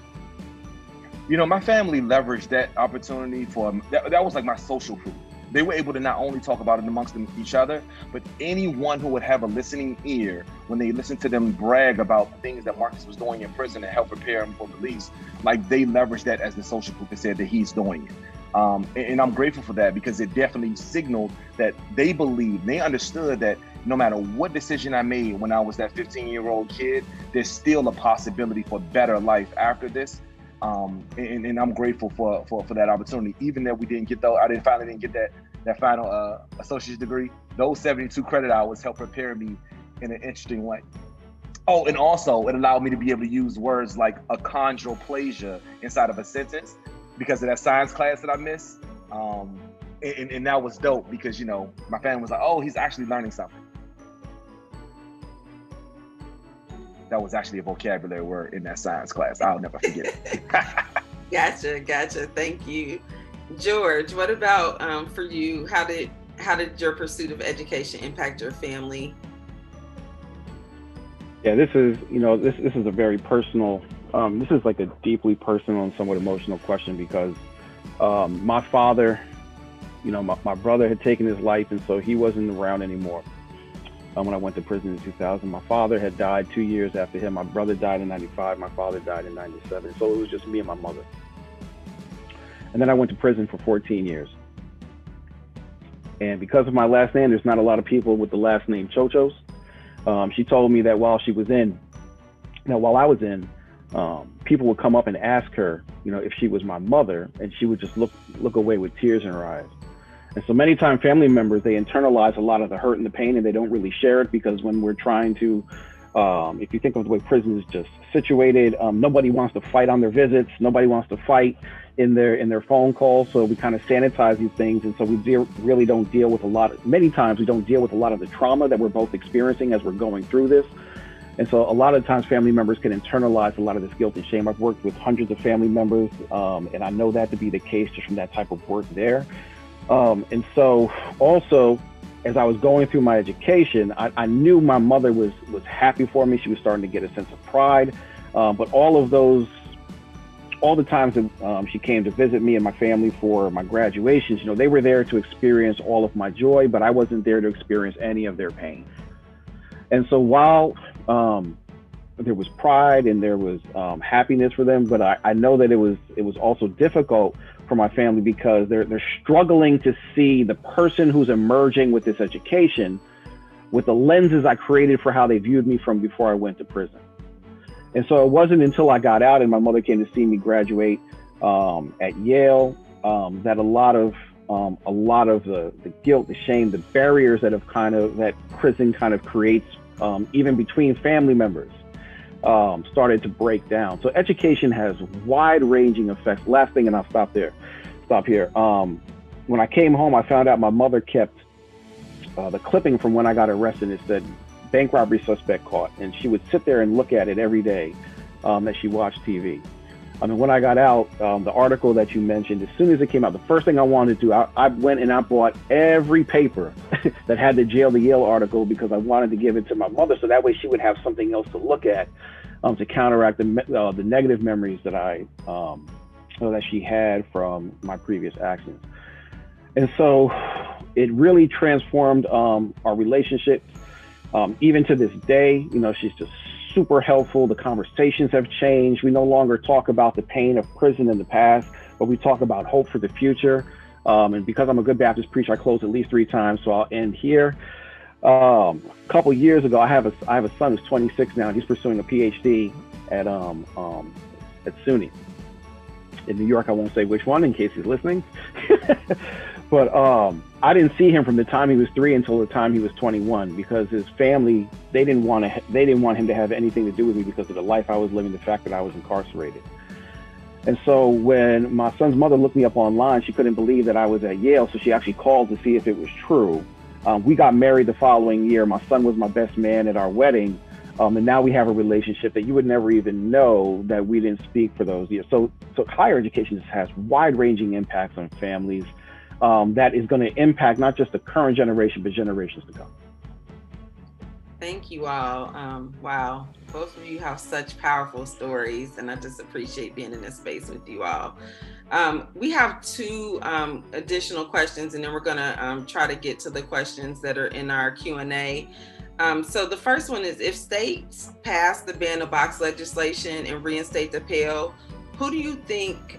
My family leveraged that opportunity that was like my social proof. They were able to not only talk about it amongst each other, but anyone who would have a listening ear when they listened to them brag about the things that Marcus was doing in prison and help prepare him for release, like they leveraged that as the social proof and said that he's doing it. And I'm grateful for that, because it definitely signaled that they believed, they understood that no matter what decision I made when I was that 15-year-old kid, there's still a possibility for better life after this. And I'm grateful for that opportunity. Even that we didn't get finally didn't get that final associate's degree, those 72 credit hours helped prepare me in an interesting way. Oh, and also it allowed me to be able to use words like achondroplasia inside of a sentence because of that science class that I missed. And that was dope because, my family was like, oh, he's actually learning something. That was actually a vocabulary word in that science class. I'll never forget it. Gotcha. Thank you. George, what about for you? How did your pursuit of education impact your family? Yeah, this is a very personal, this is like a deeply personal and somewhat emotional question, because my father, my brother had taken his life, and so he wasn't around anymore. When I went to prison in 2000, my father had died 2 years after him. My brother died in 95. My father died in 97. So it was just me and my mother. And then I went to prison for 14 years. And because of my last name, there's not a lot of people with the last name Chochos. She told me that while I was in, people would come up and ask her, if she was my mother, and she would just look away with tears in her eyes. And so many times family members, they internalize a lot of the hurt and the pain, and they don't really share it, because when we're trying to, if you think of the way prison is just situated, nobody wants to fight on their visits. Nobody wants to fight in their phone calls. So we kind of sanitize these things. And so we really don't deal with many times we don't deal with a lot of the trauma that we're both experiencing as we're going through this. And so a lot of times family members can internalize a lot of this guilt and shame. I've worked with hundreds of family members, and I know that to be the case just from that type of work there. And so also, as I was going through my education, I knew my mother was happy for me. She was starting to get a sense of pride. But all the times that she came to visit me and my family for my graduations, they were there to experience all of my joy, but I wasn't there to experience any of their pain. And so while there was pride and there was happiness for them, but I know that it was also difficult for my family because they're struggling to see the person who's emerging with this education with the lenses I created for how they viewed me from before I went to prison. And so it wasn't until I got out and my mother came to see me graduate at Yale that a lot of the guilt, the shame, the barriers that prison kind of creates even between family members started to break down. So education has wide-ranging effects. Last thing, and I'll stop here. When I came home, I found out my mother kept the clipping from when I got arrested. It said, bank robbery suspect caught. And she would sit there and look at it every day that she watched TV. I mean, when I got out, the article that you mentioned, as soon as it came out, the first thing I wanted to do, I went and I bought every paper that had the Jail to Yale article because I wanted to give it to my mother so that way she would have something else to look at to counteract the negative memories that she had from my previous actions. And so it really transformed our relationship. Even to this day, she's just super helpful. The conversations have changed. We no longer talk about the pain of prison in the past, but we talk about hope for the future. And because I'm a good Baptist preacher, I close at least 3 times, so I'll end here. A couple years ago, I have a son who's 26 now. He's pursuing a PhD at SUNY in New York. I won't say which one in case he's listening. But I didn't see him from the time he was 3 until the time he was 21 because his family, they didn't want him to have anything to do with me because of the life I was living, the fact that I was incarcerated. And so when my son's mother looked me up online, she couldn't believe that I was at Yale, so she actually called to see if it was true. We got married the following year. My son was my best man at our wedding. And now we have a relationship that you would never even know that we didn't speak for those years. So higher education has wide-ranging impacts on families that is going to impact not just the current generation, but generations to come. Thank you all. Wow, both of you have such powerful stories, and I just appreciate being in this space with you all. We have 2 additional questions, and then we're going to try to get to the questions that are in our Q&A. So the first one is, if states pass the ban of box legislation and reinstate the Pell, who do you think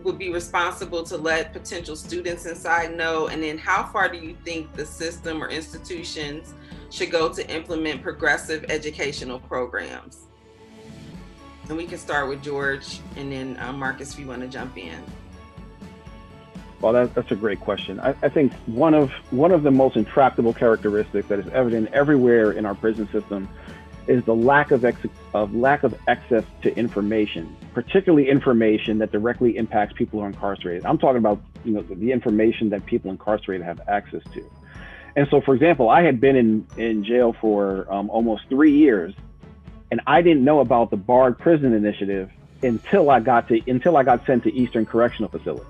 would be responsible to let potential students inside know? And then how far do you think the system or institutions should go to implement progressive educational programs? And we can start with George, and then Marcus, if you want to jump in. Well, that's a great question. I think one of the most intractable characteristics that is evident everywhere in our prison system is the lack of access to information, particularly information that directly impacts people who are incarcerated. I'm talking about the information that people incarcerated have access to. And so, for example, I had been in jail for almost 3 years, and I didn't know about the Barred Prison Initiative until I got sent to Eastern Correctional Facility.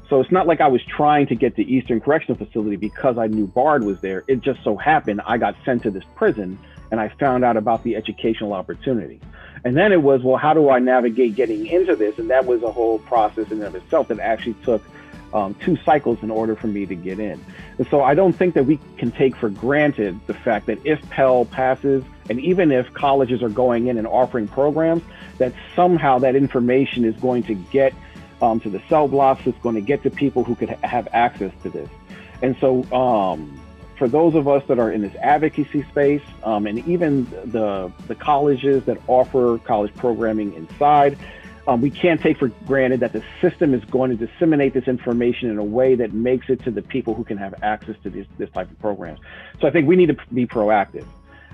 So it's not like I was trying to get to Eastern Correctional Facility because I knew Bard was there. It just so happened I got sent to this prison and I found out about the educational opportunity. And then it was, well, how do I navigate getting into this? And that was a whole process in and of itself that actually took 2 cycles in order for me to get in. And so I don't think that we can take for granted the fact that if Pell passes, and even if colleges are going in and offering programs, that somehow that information is going to get to the cell blocks, it's going to get to people who could have access to this. And so for those of us that are in this advocacy space, and even the colleges that offer college programming inside, we can't take for granted that the system is going to disseminate this information in a way that makes it to the people who can have access to this type of programs. So I think we need to be proactive.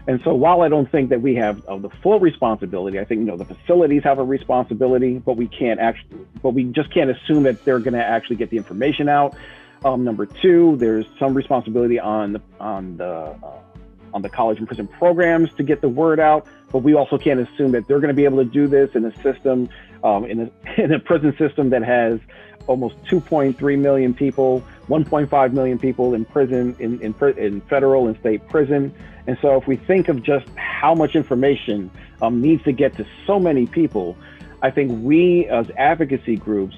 And so while I don't think that we have the full responsibility, I think the facilities have a responsibility, but we just can't assume that they're going to actually get the information out. Number 2, there's some responsibility on the college and prison programs to get the word out, but we also can't assume that they're going to be able to do this in a system, in a prison system that has almost 2.3 million people, 1.5 million people in prison, in federal and state prison. And so if we think of just how much information needs to get to so many people, I think we as advocacy groups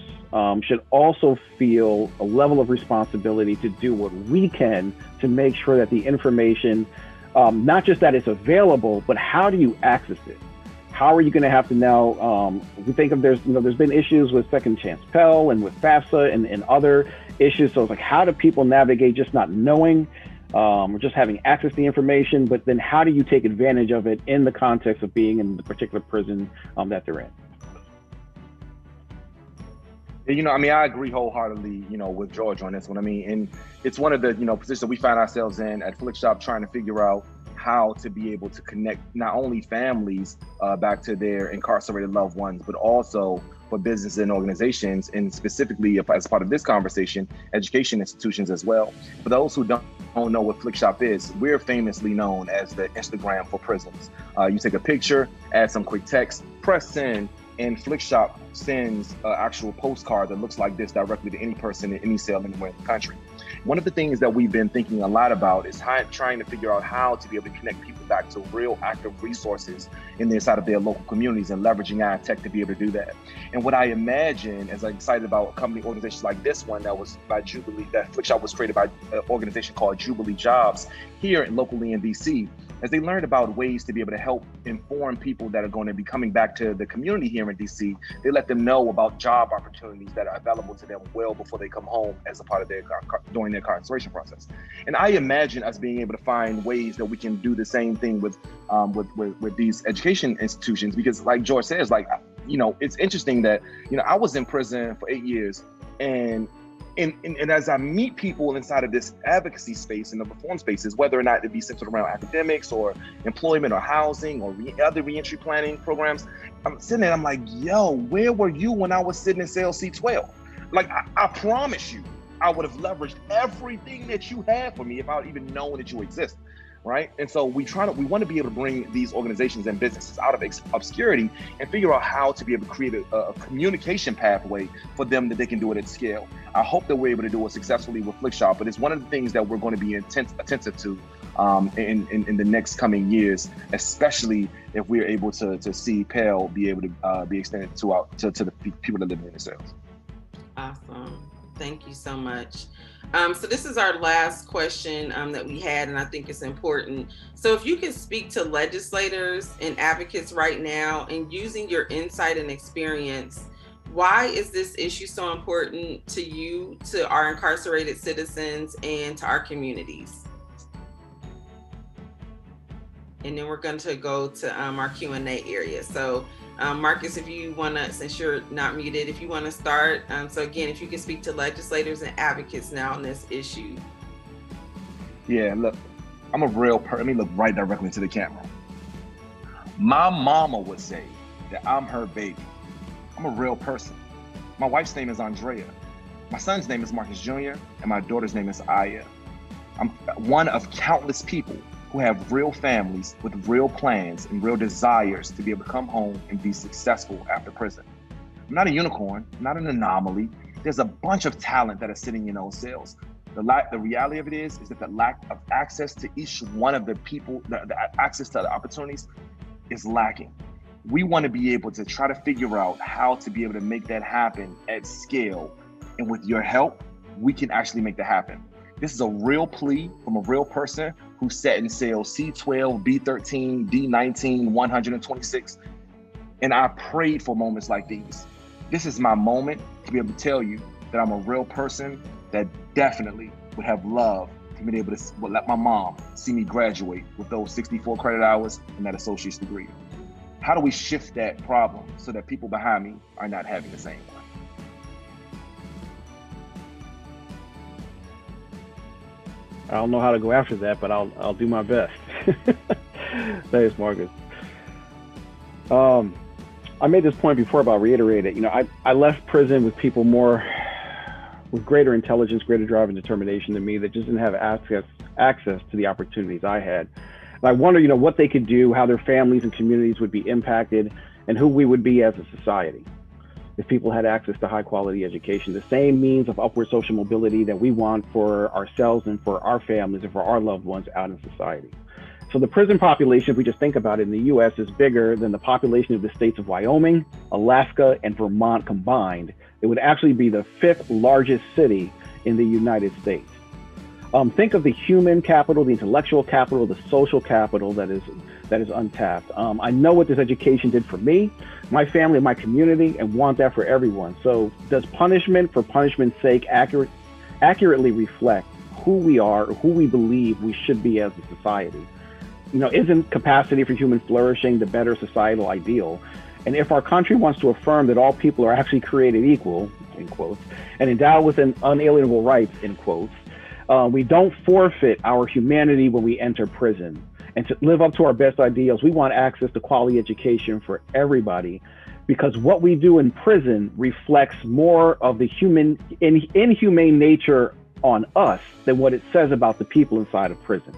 should also feel a level of responsibility to do what we can to make sure that the information, not just that it's available, but how do you access it? How are you going to have to now, we think of there's been issues with Second Chance Pell and with FAFSA and other issues. So it's like, how do people navigate just not knowing or just having access to the information, but then how do you take advantage of it in the context of being in the particular prison that they're in? I agree wholeheartedly, with George on this one. And it's one of the, positions we find ourselves in at Flickshop, trying to figure out how to be able to connect not only families back to their incarcerated loved ones, but also for businesses and organizations, and specifically, as part of this conversation, education institutions as well. For those who don't know what Flickshop is, we're famously known as the Instagram for prisons. You take a picture, add some quick text, press send, and Flickshop sends an actual postcard that looks like this directly to any person in any cell anywhere in the country. One of the things that we've been thinking a lot about is trying to figure out how to be able to connect people back to real active resources inside of their local communities and leveraging our tech to be able to do that. And what I imagine, as I'm excited about company organizations like this one that was by Jubilee, that Flickshop was created by an organization called Jubilee Jobs here locally in DC, as they learned about ways to be able to help inform people that are going to be coming back to the community here in DC. They let them know about job opportunities that are available to them well before they come home as a part of during their incarceration process. And I imagine us being able to find ways that we can do the same thing with these education institutions, because like George says, it's interesting that, I was in prison for 8 years, and as I meet people inside of this advocacy space and the reform spaces, whether or not it be centered around academics or employment or housing or other reentry planning programs, I'm sitting there, I'm like, yo, where were you when I was sitting in cell C12? Like, I promise you, I would have leveraged everything that you had for me if I had even known that you exist. Right? And so we want to be able to bring these organizations and businesses out of obscurity and figure out how to be able to create a communication pathway for them that they can do it at scale. I hope that we're able to do it successfully with Flickshop, but it's one of the things that we're going to be attentive to in the next coming years, especially if we're able to see Pell be able to be extended to the people that live in the cells. Awesome. Thank you so much. So this is our last question that we had, and I think it's important. So if you can speak to legislators and advocates right now, and using your insight and experience, why is this issue so important to you, to our incarcerated citizens, and to our communities? And then we're going to go to our Q&A area. So Marcus, if you want to, since you're not muted, if you want to start. So again, if you can speak to legislators and advocates now on this issue. Yeah, look, I'm a real person. Let me look right directly into the camera. My mama would say that I'm her baby. I'm a real person. My wife's name is Andrea. My son's name is Marcus Jr. and my daughter's name is Aya. I'm one of countless people who have real families with real plans and real desires to be able to come home and be successful after prison. I'm not a unicorn, I'm not an anomaly. There's a bunch of talent that are sitting in those cells. The reality of it is that the lack of access to each one of the people, the access to the opportunities is lacking. We want to be able to try to figure out how to be able to make that happen at scale. And with your help, we can actually make that happen. This is a real plea from a real person who sat in cell C12, B13, D19, 126. And I prayed for moments like these. This is my moment to be able to tell you that I'm a real person that definitely would have loved to be able to let my mom see me graduate with those 64 credit hours and that associate's degree. How do we shift that problem so that people behind me are not having the same one? I don't know how to go after that, but I'll do my best. Thanks, Marcus. I made this point before, but I'll reiterate it. I left prison with people with greater intelligence, greater drive and determination than me that just didn't have access to the opportunities I had. And I wonder, what they could do, how their families and communities would be impacted, and who we would be as a society. if people had access to high quality education, the same means of upward social mobility that we want for ourselves and for our families and for our loved ones out in society. So the prison population, if we just think about it, in the US is bigger than the population of the states of Wyoming, Alaska, and Vermont combined. It would actually be the 5th largest city in the United States. Think of the human capital, the intellectual capital, the social capital that is untapped. I know what this education did for me, my family, and my community, and want that for everyone. So does punishment for punishment's sake accurately reflect who we are or who we believe we should be as a society? Isn't capacity for human flourishing the better societal ideal? And if our country wants to affirm that all people are actually created equal, in quotes, and endowed with an unalienable rights, in quotes, we don't forfeit our humanity when we enter prison. And to live up to our best ideals, we want access to quality education for everybody, because what we do in prison reflects more of the inhumane nature on us than what it says about the people inside of prison.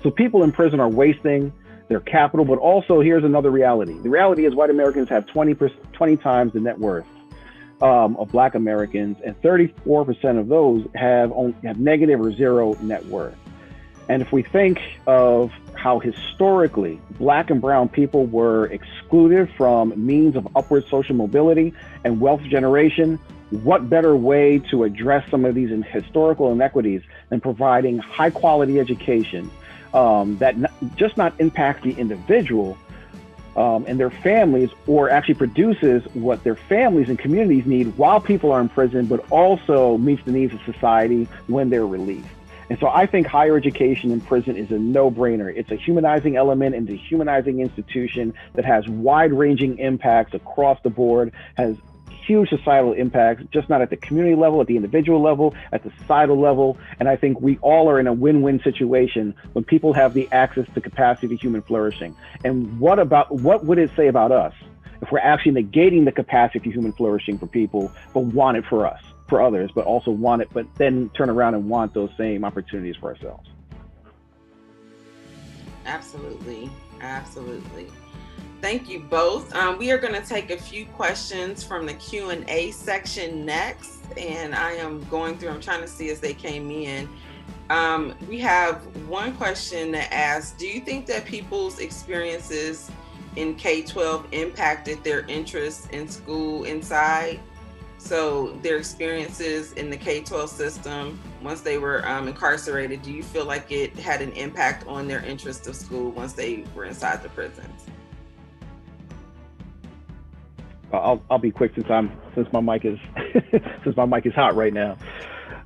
So people in prison are wasting their capital, but also here's another reality. The reality is white Americans have 20 times the net worth of Black Americans, and 34% of those have negative or zero net worth. And if we think of how historically Black and brown people were excluded from means of upward social mobility and wealth generation, what better way to address some of these historical inequities than providing high quality education that just not impacts the individual and their families, or actually produces what their families and communities need while people are in prison, but also meets the needs of society when they're released. And so I think higher education in prison is a no-brainer. It's a humanizing element and a humanizing institution that has wide-ranging impacts across the board, has huge societal impacts, just not at the community level, at the individual level, at the societal level. And I think we all are in a win-win situation when people have the access to capacity to human flourishing. And what would it say about us if we're actually negating the capacity for human flourishing for people, but want it for us, for others, but also want it, but then turn around and want those same opportunities for ourselves? Absolutely. Absolutely. Thank you both. We are going to take a few questions from the Q&A section next, and I'm trying to see as they came in. We have one question that asks, do you think that people's experiences in K-12 impacted their interest in school inside? So their experiences in the K-12 system, once they were incarcerated, do you feel like it had an impact on their interest of school once they were inside the prisons? I'll be quick since my mic is hot right now.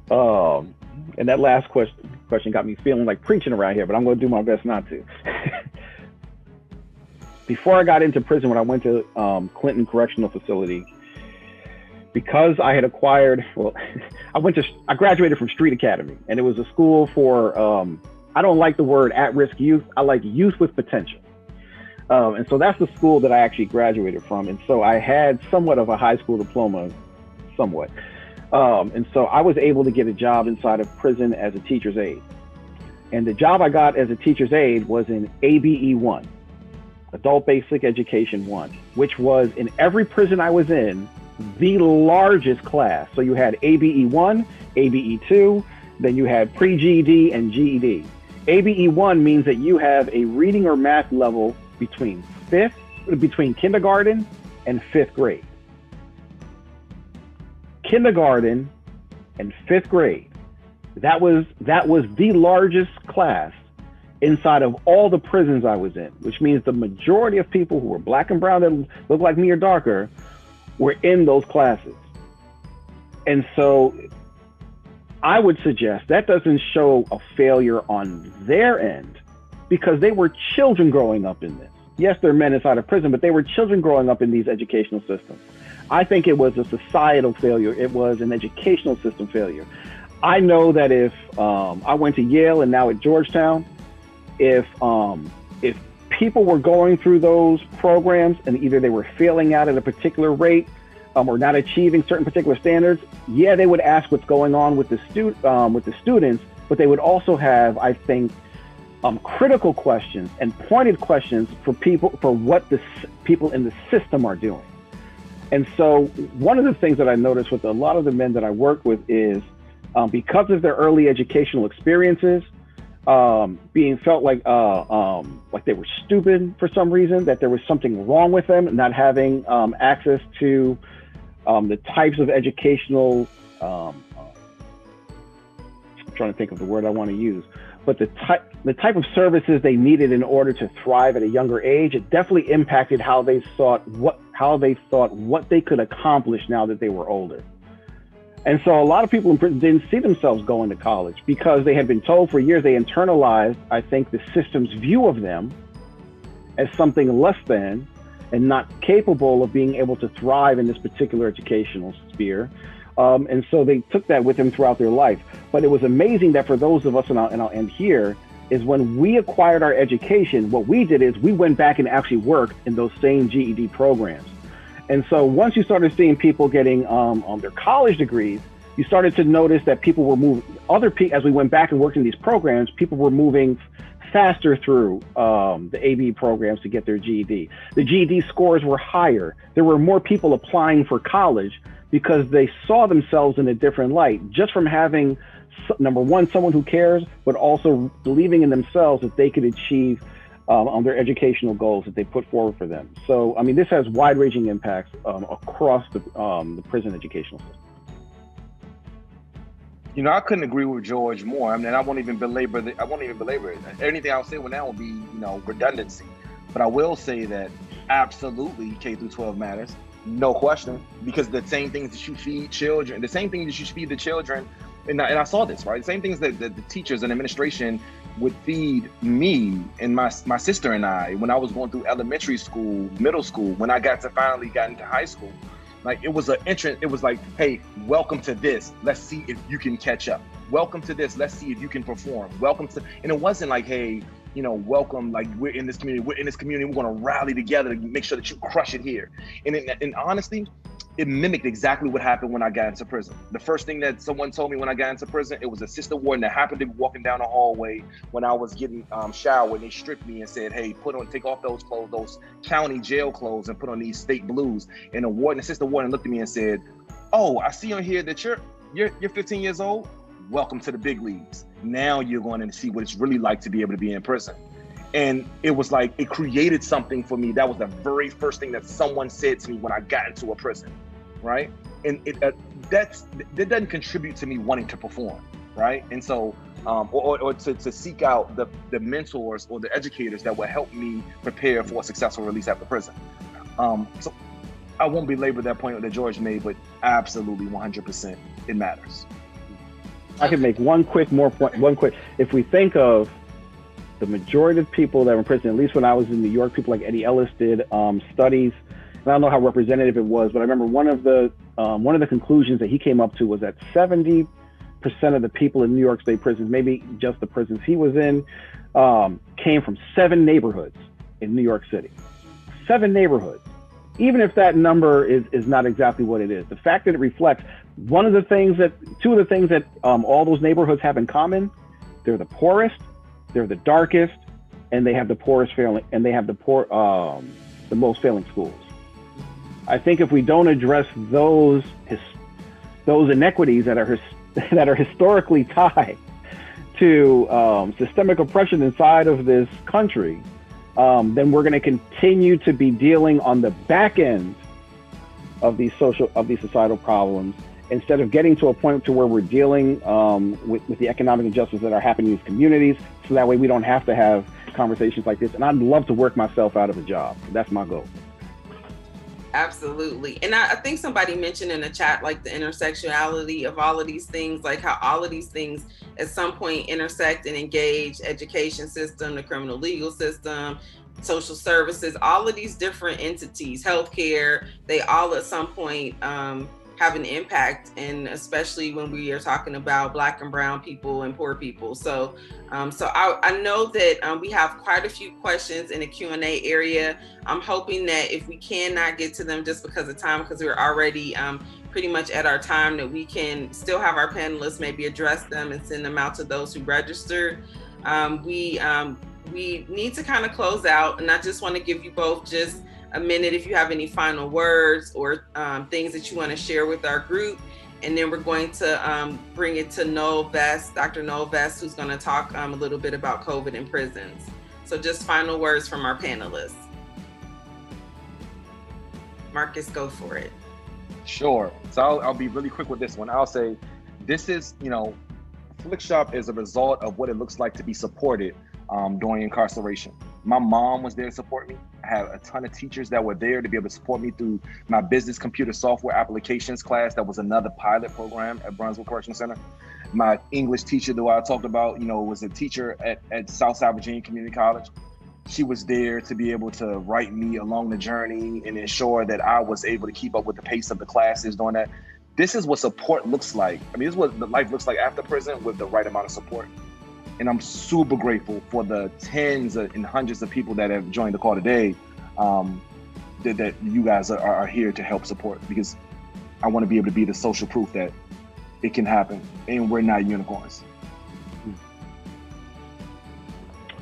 And that last question got me feeling like preaching around here, but I'm going to do my best not to. Before I got into prison, when I went to Clinton Correctional Facility, because I had acquired, I graduated from Street Academy, and it was a school for, I don't like the word at-risk youth. I like youth with potential. And so that's the school that I actually graduated from. And so I had somewhat of a high school diploma, somewhat. And so I was able to get a job inside of prison as a teacher's aide. And the job I got as a teacher's aide was in ABE 1, Adult Basic Education 1, which was, in every prison I was in, the largest class. So you had ABE 1, ABE 2, then you had pre-GED and GED. ABE 1 means that you have a reading or math level between kindergarten and 5th grade. Kindergarten and 5th grade. That was the largest class inside of all the prisons I was in, which means the majority of people who were Black and brown that looked like me or darker were in those classes. And so I would suggest that doesn't show a failure on their end, because they were children growing up in this. Yes, they're men inside of prison, but they were children growing up in these educational systems. I think it was a societal failure. It was an educational system failure. I know that if I went to Yale and now at Georgetown, if people were going through those programs and either they were failing out at a particular rate or not achieving certain particular standards, yeah, they would ask what's going on with the students, but they would also have, I think, critical questions and pointed questions for what the people in the system are doing. And so one of the things that I noticed with a lot of the men that I work with is because of their early educational experiences, being felt like they were stupid for some reason, that there was something wrong with them, not having access to the types of educational, I'm trying to think of the word I want to use, but the type of services they needed in order to thrive at a younger age, it definitely impacted how they thought what they could accomplish now that they were older. And so a lot of people in prison didn't see themselves going to college because they had been told for years, they internalized, I think, the system's view of them as something less than and not capable of being able to thrive in this particular educational sphere. And so they took that with them throughout their life. But it was amazing that for those of us, and I'll end here, is when we acquired our education, what we did is we went back and actually worked in those same GED programs. And so once you started seeing people getting their college degrees, you started to notice that people were moving, as we went back and worked in these programs, people were moving faster through the AB programs to get their GED. The GED scores were higher. There were more people applying for college because they saw themselves in a different light, just from having, number one, someone who cares, but also believing in themselves that they could achieve on their educational goals that they put forward for them. So, I mean, this has wide-ranging impacts across the prison educational system. You know, I couldn't agree with George more. I mean, I won't even belabor it. Anything I'll say now will be, redundancy. But I will say that absolutely K through 12 matters, no question, because the same things that you feed children, the same things that you feed the children, and I saw this, right? The same things that the teachers and administration would feed me and my sister and I when I was going through elementary school, middle school, when I finally got into high school. Like, it was it was like, hey, welcome to this. Let's see if you can catch up. Welcome to this. Let's see if you can perform. And it wasn't like, hey, welcome, like we're in this community. We're going to rally together to make sure that you crush it here. And honestly, it mimicked exactly what happened when I got into prison. The first thing that someone told me when I got into prison, it was a sister warden that happened to be walking down the hallway when I was getting showered. They stripped me and said, hey, take off those clothes, those county jail clothes, and put on these state blues. And the sister warden looked at me and said, oh, I see on here that you're 15 years old. Welcome to the big leagues. Now you're going to see what it's really like to be able to be in prison. And it was like, it created something for me. That was the very first thing that someone said to me when I got into a prison, right? And that doesn't contribute to me wanting to perform, right? And so, or to seek out the mentors or the educators that will help me prepare for a successful release after prison. So I won't belabor that point that George made, but absolutely 100% it matters. I can make one quick. If we think of the majority of people that were in prison, at least when I was in New York, people like Eddie Ellis did studies, and I don't know how representative it was, but I remember one of the conclusions that he came up to was that 70% of the people in New York State prisons, maybe just the prisons he was in, came from 7 neighborhoods in New York City. 7 neighborhoods. Even if that number is not exactly what it is, the fact that it reflects two of the things that all those neighborhoods have in common, they're the poorest, they're the darkest, and they have the most failing schools. I think if we don't address those inequities that are historically tied to systemic oppression inside of this country, then we're going to continue to be dealing on the back end of these societal problems, instead of getting to a point to where we're dealing with the economic injustices that are happening in these communities, so that way we don't have to have conversations like this. And I'd love to work myself out of a job. That's my goal. Absolutely. And I think somebody mentioned in the chat, like the intersectionality of all of these things, like how all of these things at some point intersect and engage education system, the criminal legal system, social services, all of these different entities, healthcare, they all at some point have an impact, and especially when we are talking about Black and brown people and poor people. So I know that we have quite a few questions in the Q&A area. I'm hoping that if we cannot get to them just because of time, because we're already pretty much at our time, that we can still have our panelists maybe address them and send them out to those who registered. We need to kind of close out, and I just want to give you both just a minute if you have any final words or things that you want to share with our group. And then we're going to bring it to Dr. Noel Vest, who's going to talk a little bit about COVID in prisons. So just final words from our panelists. Marcus, go for it. Sure. So I'll be really quick with this one. I'll say this is, Flick Shop is a result of what it looks like to be supported during incarceration. My mom was there to support me. I had a ton of teachers that were there to be able to support me through my business computer software applications class. That was another pilot program at Brunswick Correctional Center. My English teacher that I talked about, was a teacher at Southside Virginia Community College. She was there to be able to write me along the journey and ensure that I was able to keep up with the pace of the classes during that. This is what support looks like. I mean, this is what the life looks like after prison with the right amount of support. And I'm super grateful for the tens and hundreds of people that have joined the call today, that you guys are here to help support, because I want to be able to be the social proof that it can happen and we're not unicorns.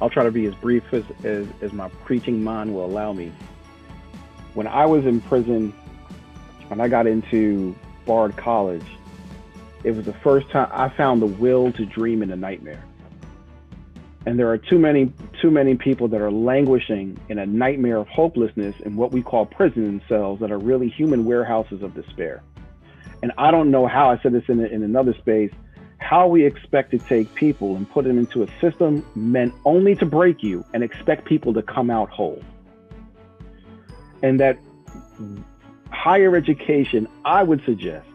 I'll try to be as brief as my preaching mind will allow me. When I was in prison, when I got into Bard College, it was the first time I found the will to dream in a nightmare. And there are too many people that are languishing in a nightmare of hopelessness in what we call prison cells that are really human warehouses of despair. And I don't know how, I said this in another space, how we expect to take people and put them into a system meant only to break you and expect people to come out whole. And that higher education, I would suggest,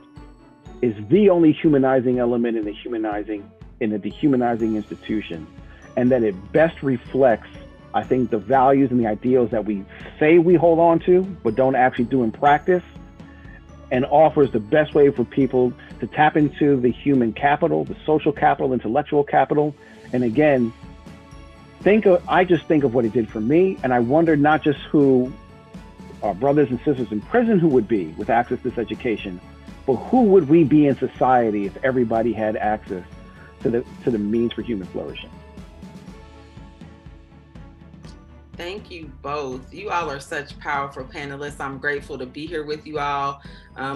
is the only humanizing element in the dehumanizing institution. And that it best reflects, I think, the values and the ideals that we say we hold on to, but don't actually do in practice, and offers the best way for people to tap into the human capital, the social capital, intellectual capital. And again, I just think of what it did for me, and I wonder not just who our brothers and sisters in prison who would be with access to this education, but who would we be in society if everybody had access to the means for human flourishing. Thank you both. You all are such powerful panelists. I'm grateful to be here with you all.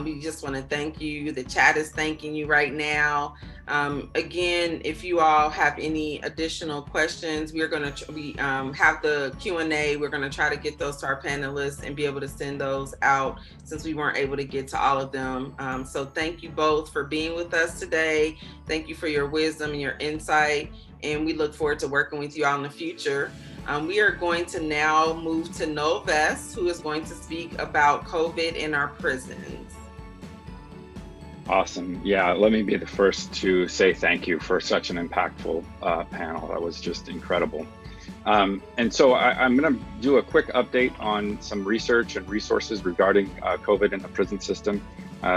We just want to thank you. The chat is thanking you right now. Again, if you all have any additional questions, we have the Q&A. We're going to try to get those to our panelists and be able to send those out since we weren't able to get to all of them. So thank you both for being with us today. Thank you for your wisdom and your insight. And we look forward to working with you all in the future. We are going to now move to Noel Vest, who is going to speak about COVID in our prisons. Awesome. Yeah, let me be the first to say thank you for such an impactful panel. That was just incredible. And so I'm going to do a quick update on some research and resources regarding COVID in the prison system.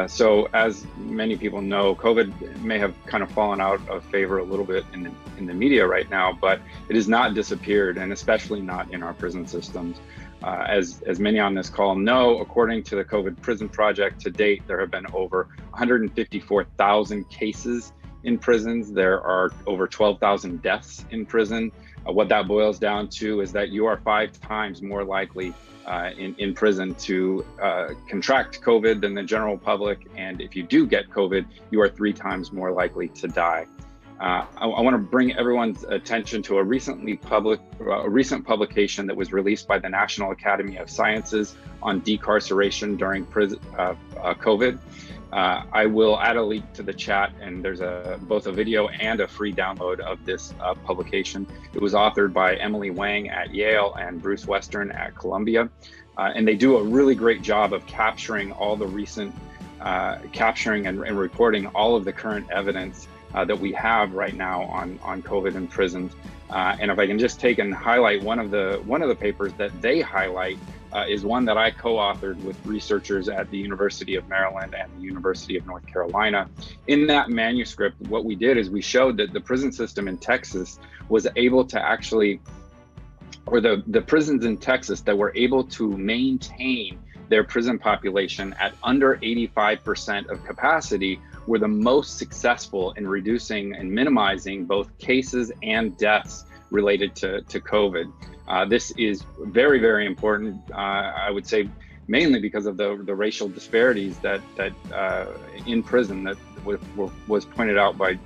So as many people know, COVID may have kind of fallen out of favor a little bit in the media right now, but it has not disappeared, and especially not in our prison systems. As many on this call know, according to the COVID Prison Project, to date, there have been over 154,000 cases in prisons. There are over 12,000 deaths in prison. What that boils down to is that you are 5 times more likely in prison to contract COVID than the general public. And if you do get COVID, you are 3 times more likely to die. I want to bring everyone's attention to a recent publication that was released by the National Academy of Sciences on decarceration during COVID. I will add a link to the chat, and there's both a video and a free download of this publication. It was authored by Emily Wang at Yale and Bruce Western at Columbia. And they do a really great job of capturing all the recent, capturing and reporting all of the current evidence that we have right now on COVID in prisons. And if I can just take and highlight one of the papers that they highlight, is one that I co-authored with researchers at the University of Maryland and the University of North Carolina. In that manuscript, what we did is we showed that the prison system in Texas was able to actually, or the prisons in Texas that were able to maintain their prison population at under 85% of capacity were the most successful in reducing and minimizing both cases and deaths related to COVID. This is very, very important. I would say mainly because of the racial disparities that in prison that was pointed out by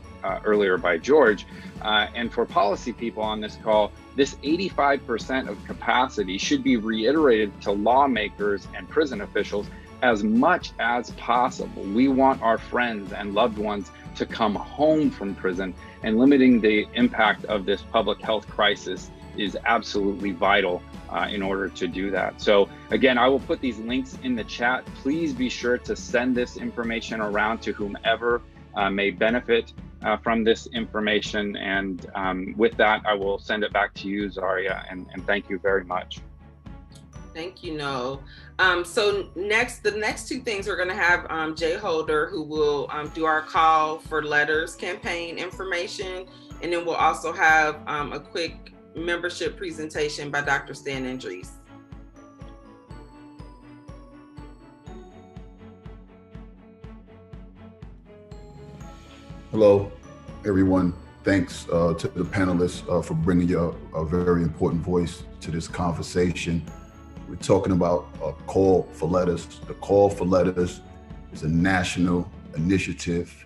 earlier by George. And for policy people on this call, this 85% of capacity should be reiterated to lawmakers and prison officials as much as possible. We want our friends and loved ones to come home from prison, and limiting the impact of this public health crisis is absolutely vital in order to do that. So again, I will put these links in the chat. Please be sure to send this information around to whomever may benefit from this information. And with that, I will send it back to you, Zaria, and thank you very much. Thank you, Noel. So the next two things we're going to have Jay Holder, who will do our call for letters campaign information, and then we'll also have a quick membership presentation by Dr. Stan Andrees. Hello, everyone. Thanks to the panelists for bringing a very important voice to this conversation. We're talking about a call for letters. The call for letters is a national initiative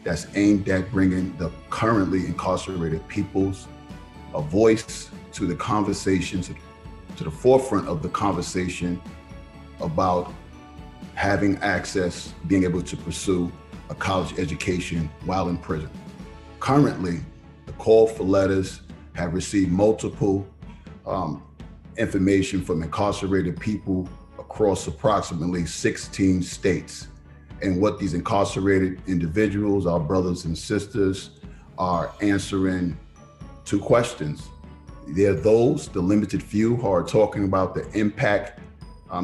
that's aimed at bringing the currently incarcerated peoples a voice to the conversation, to the forefront of the conversation about having access, being able to pursue a college education while in prison. Currently, the call for letters have received multiple information from incarcerated people across approximately 16 states. And what these incarcerated individuals, our brothers and sisters, are answering two questions. There are those, the limited few, who are talking about the impact,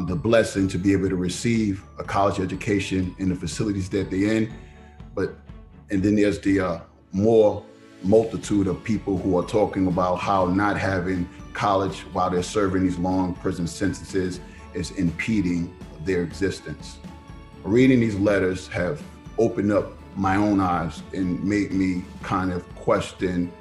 the blessing to be able to receive a college education in the facilities that they're in. And then there's the more multitude of people who are talking about how not having college while they're serving these long prison sentences is impeding their existence. Reading these letters have opened up my own eyes and made me kind of question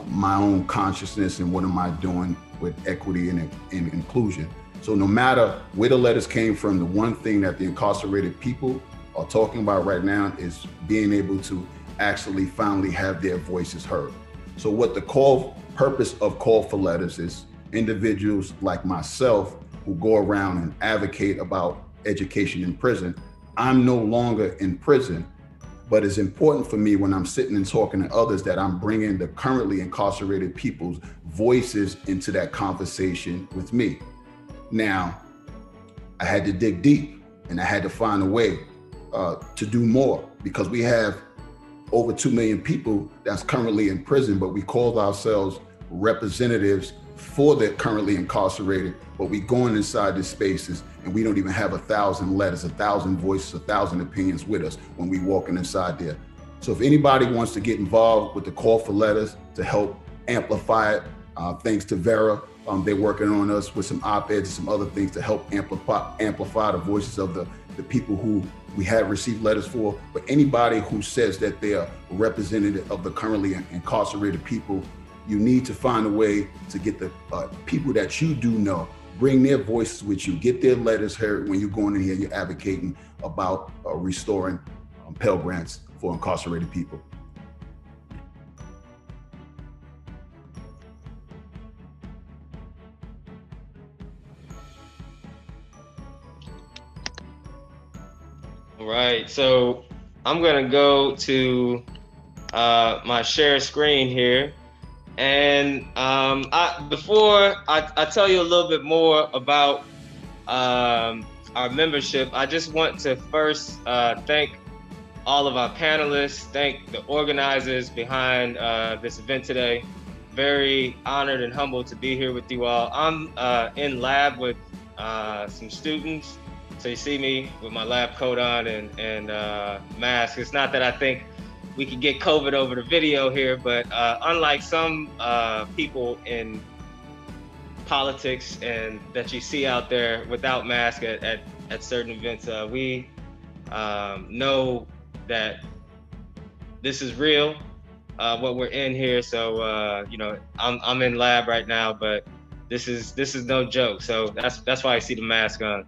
my own consciousness and what am I doing with equity and inclusion. So no matter where the letters came from, the one thing that the incarcerated people are talking about right now is being able to actually finally have their voices heard. So what the purpose of call for letters is, individuals like myself who go around and advocate about education in prison. I'm no longer in prison, but it's important for me when I'm sitting and talking to others that I'm bringing the currently incarcerated people's voices into that conversation with me. Now, I had to dig deep and I had to find a way to do more, because we have over 2 million people that's currently in prison, but we call ourselves representatives for the currently incarcerated, but we going inside these spaces and we don't even have 1,000 letters, 1,000 voices, 1,000 opinions with us when we walking inside there. So if anybody wants to get involved with the call for letters to help amplify it, thanks to Vera, they're working on us with some op-eds and some other things to help amplify the voices of the people who we have received letters for. But anybody who says that they are representative of the currently incarcerated people, you need to find a way to get the people that you do know, bring their voices with you, get their letters heard when you're going in here, you're advocating about restoring Pell Grants for incarcerated people. All right, so I'm gonna go to my share screen here. And before I tell you a little bit more about our membership, I just want to first thank all of our panelists, thank the organizers behind this event today. Very honored and humbled to be here with you all. I'm in lab with some students. So you see me with my lab coat on and mask. It's not that I think we can get COVID over the video here, but unlike some people in politics and that you see out there without masks at certain events, we know that this is real. what we're in here. So you know, I'm in lab right now, but this is no joke. So that's why I see the mask on.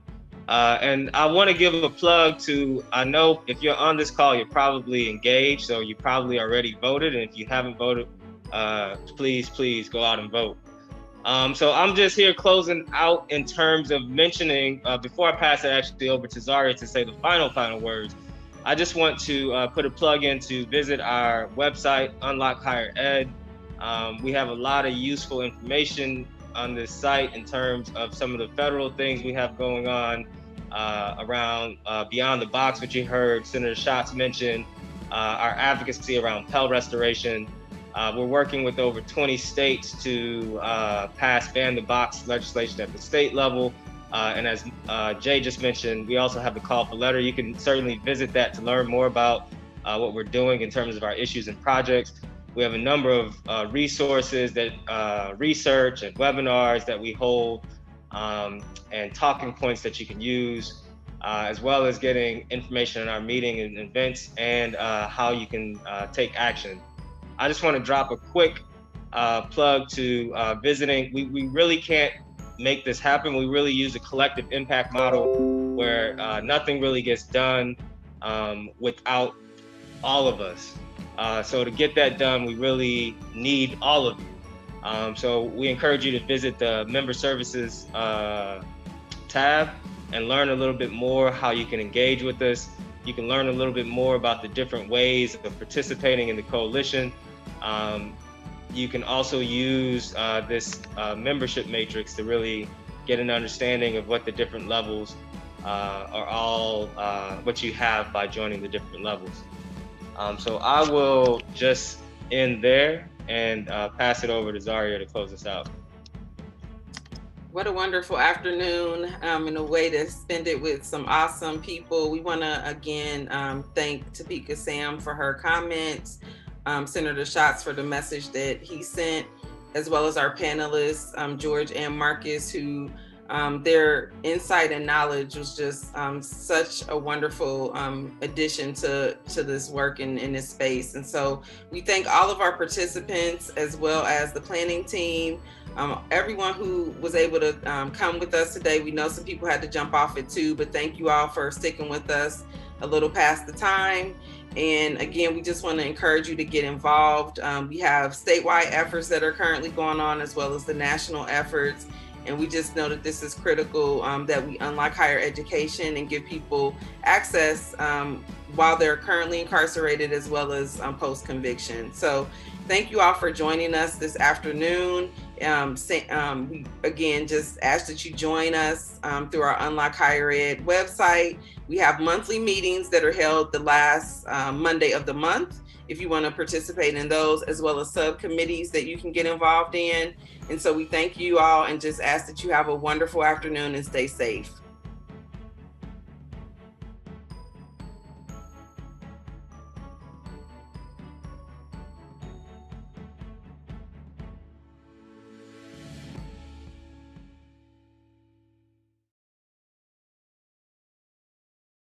And I want to give a plug to, I know if you're on this call, you're probably engaged, so you probably already voted. And if you haven't voted, please go out and vote. So I'm just here closing out in terms of mentioning, before I pass it actually over to Zaria to say the final words, I just want to put a plug in to visit our website, Unlock Higher Ed. We have a lot of useful information on this site in terms of some of the federal things we have going on around Beyond the Box, which you heard Senator Schatz mention, our advocacy around Pell restoration. We're working with over 20 states to pass ban the box legislation at the state level. And as Jay just mentioned, we also have the call for letter. You can certainly visit that to learn more about what we're doing in terms of our issues and projects. We have a number of resources that research and webinars that we hold, and talking points that you can use, as well as getting information on our meeting and events and how you can take action. I just want to drop a quick plug to visiting. We really can't make this happen. We really use a collective impact model where nothing really gets done without all of us. So to get that done, we really need all of you. So we encourage you to visit the member services tab and learn a little bit more how you can engage with us. You can learn a little bit more about the different ways of participating in the coalition. You can also use this membership matrix to really get an understanding of what the different levels are all, what you have by joining the different levels. So I will just end there and pass it over to Zaria to close us out. What a wonderful afternoon and a way to spend it with some awesome people. We want to again thank Topeka Sam for her comments, Senator Schatz for the message that he sent, as well as our panelists, George and Marcus, who their insight and knowledge was just such a wonderful addition to this work in this space. And so we thank all of our participants, as well as the planning team, everyone who was able to come with us today. We know some people had to jump off at 2, but thank you all for sticking with us a little past the time. And again, we just want to encourage you to get involved. We have statewide efforts that are currently going on, as well as the national efforts. And we just know that this is critical, that we unlock higher education and give people access while they're currently incarcerated, as well as post-conviction. So thank you all for joining us this afternoon. We again just ask that you join us through our Unlock Higher Ed website. We have monthly meetings that are held the last Monday of the month, if you want to participate in those, as well as subcommittees that you can get involved in. And so we thank you all and just ask that you have a wonderful afternoon and stay safe.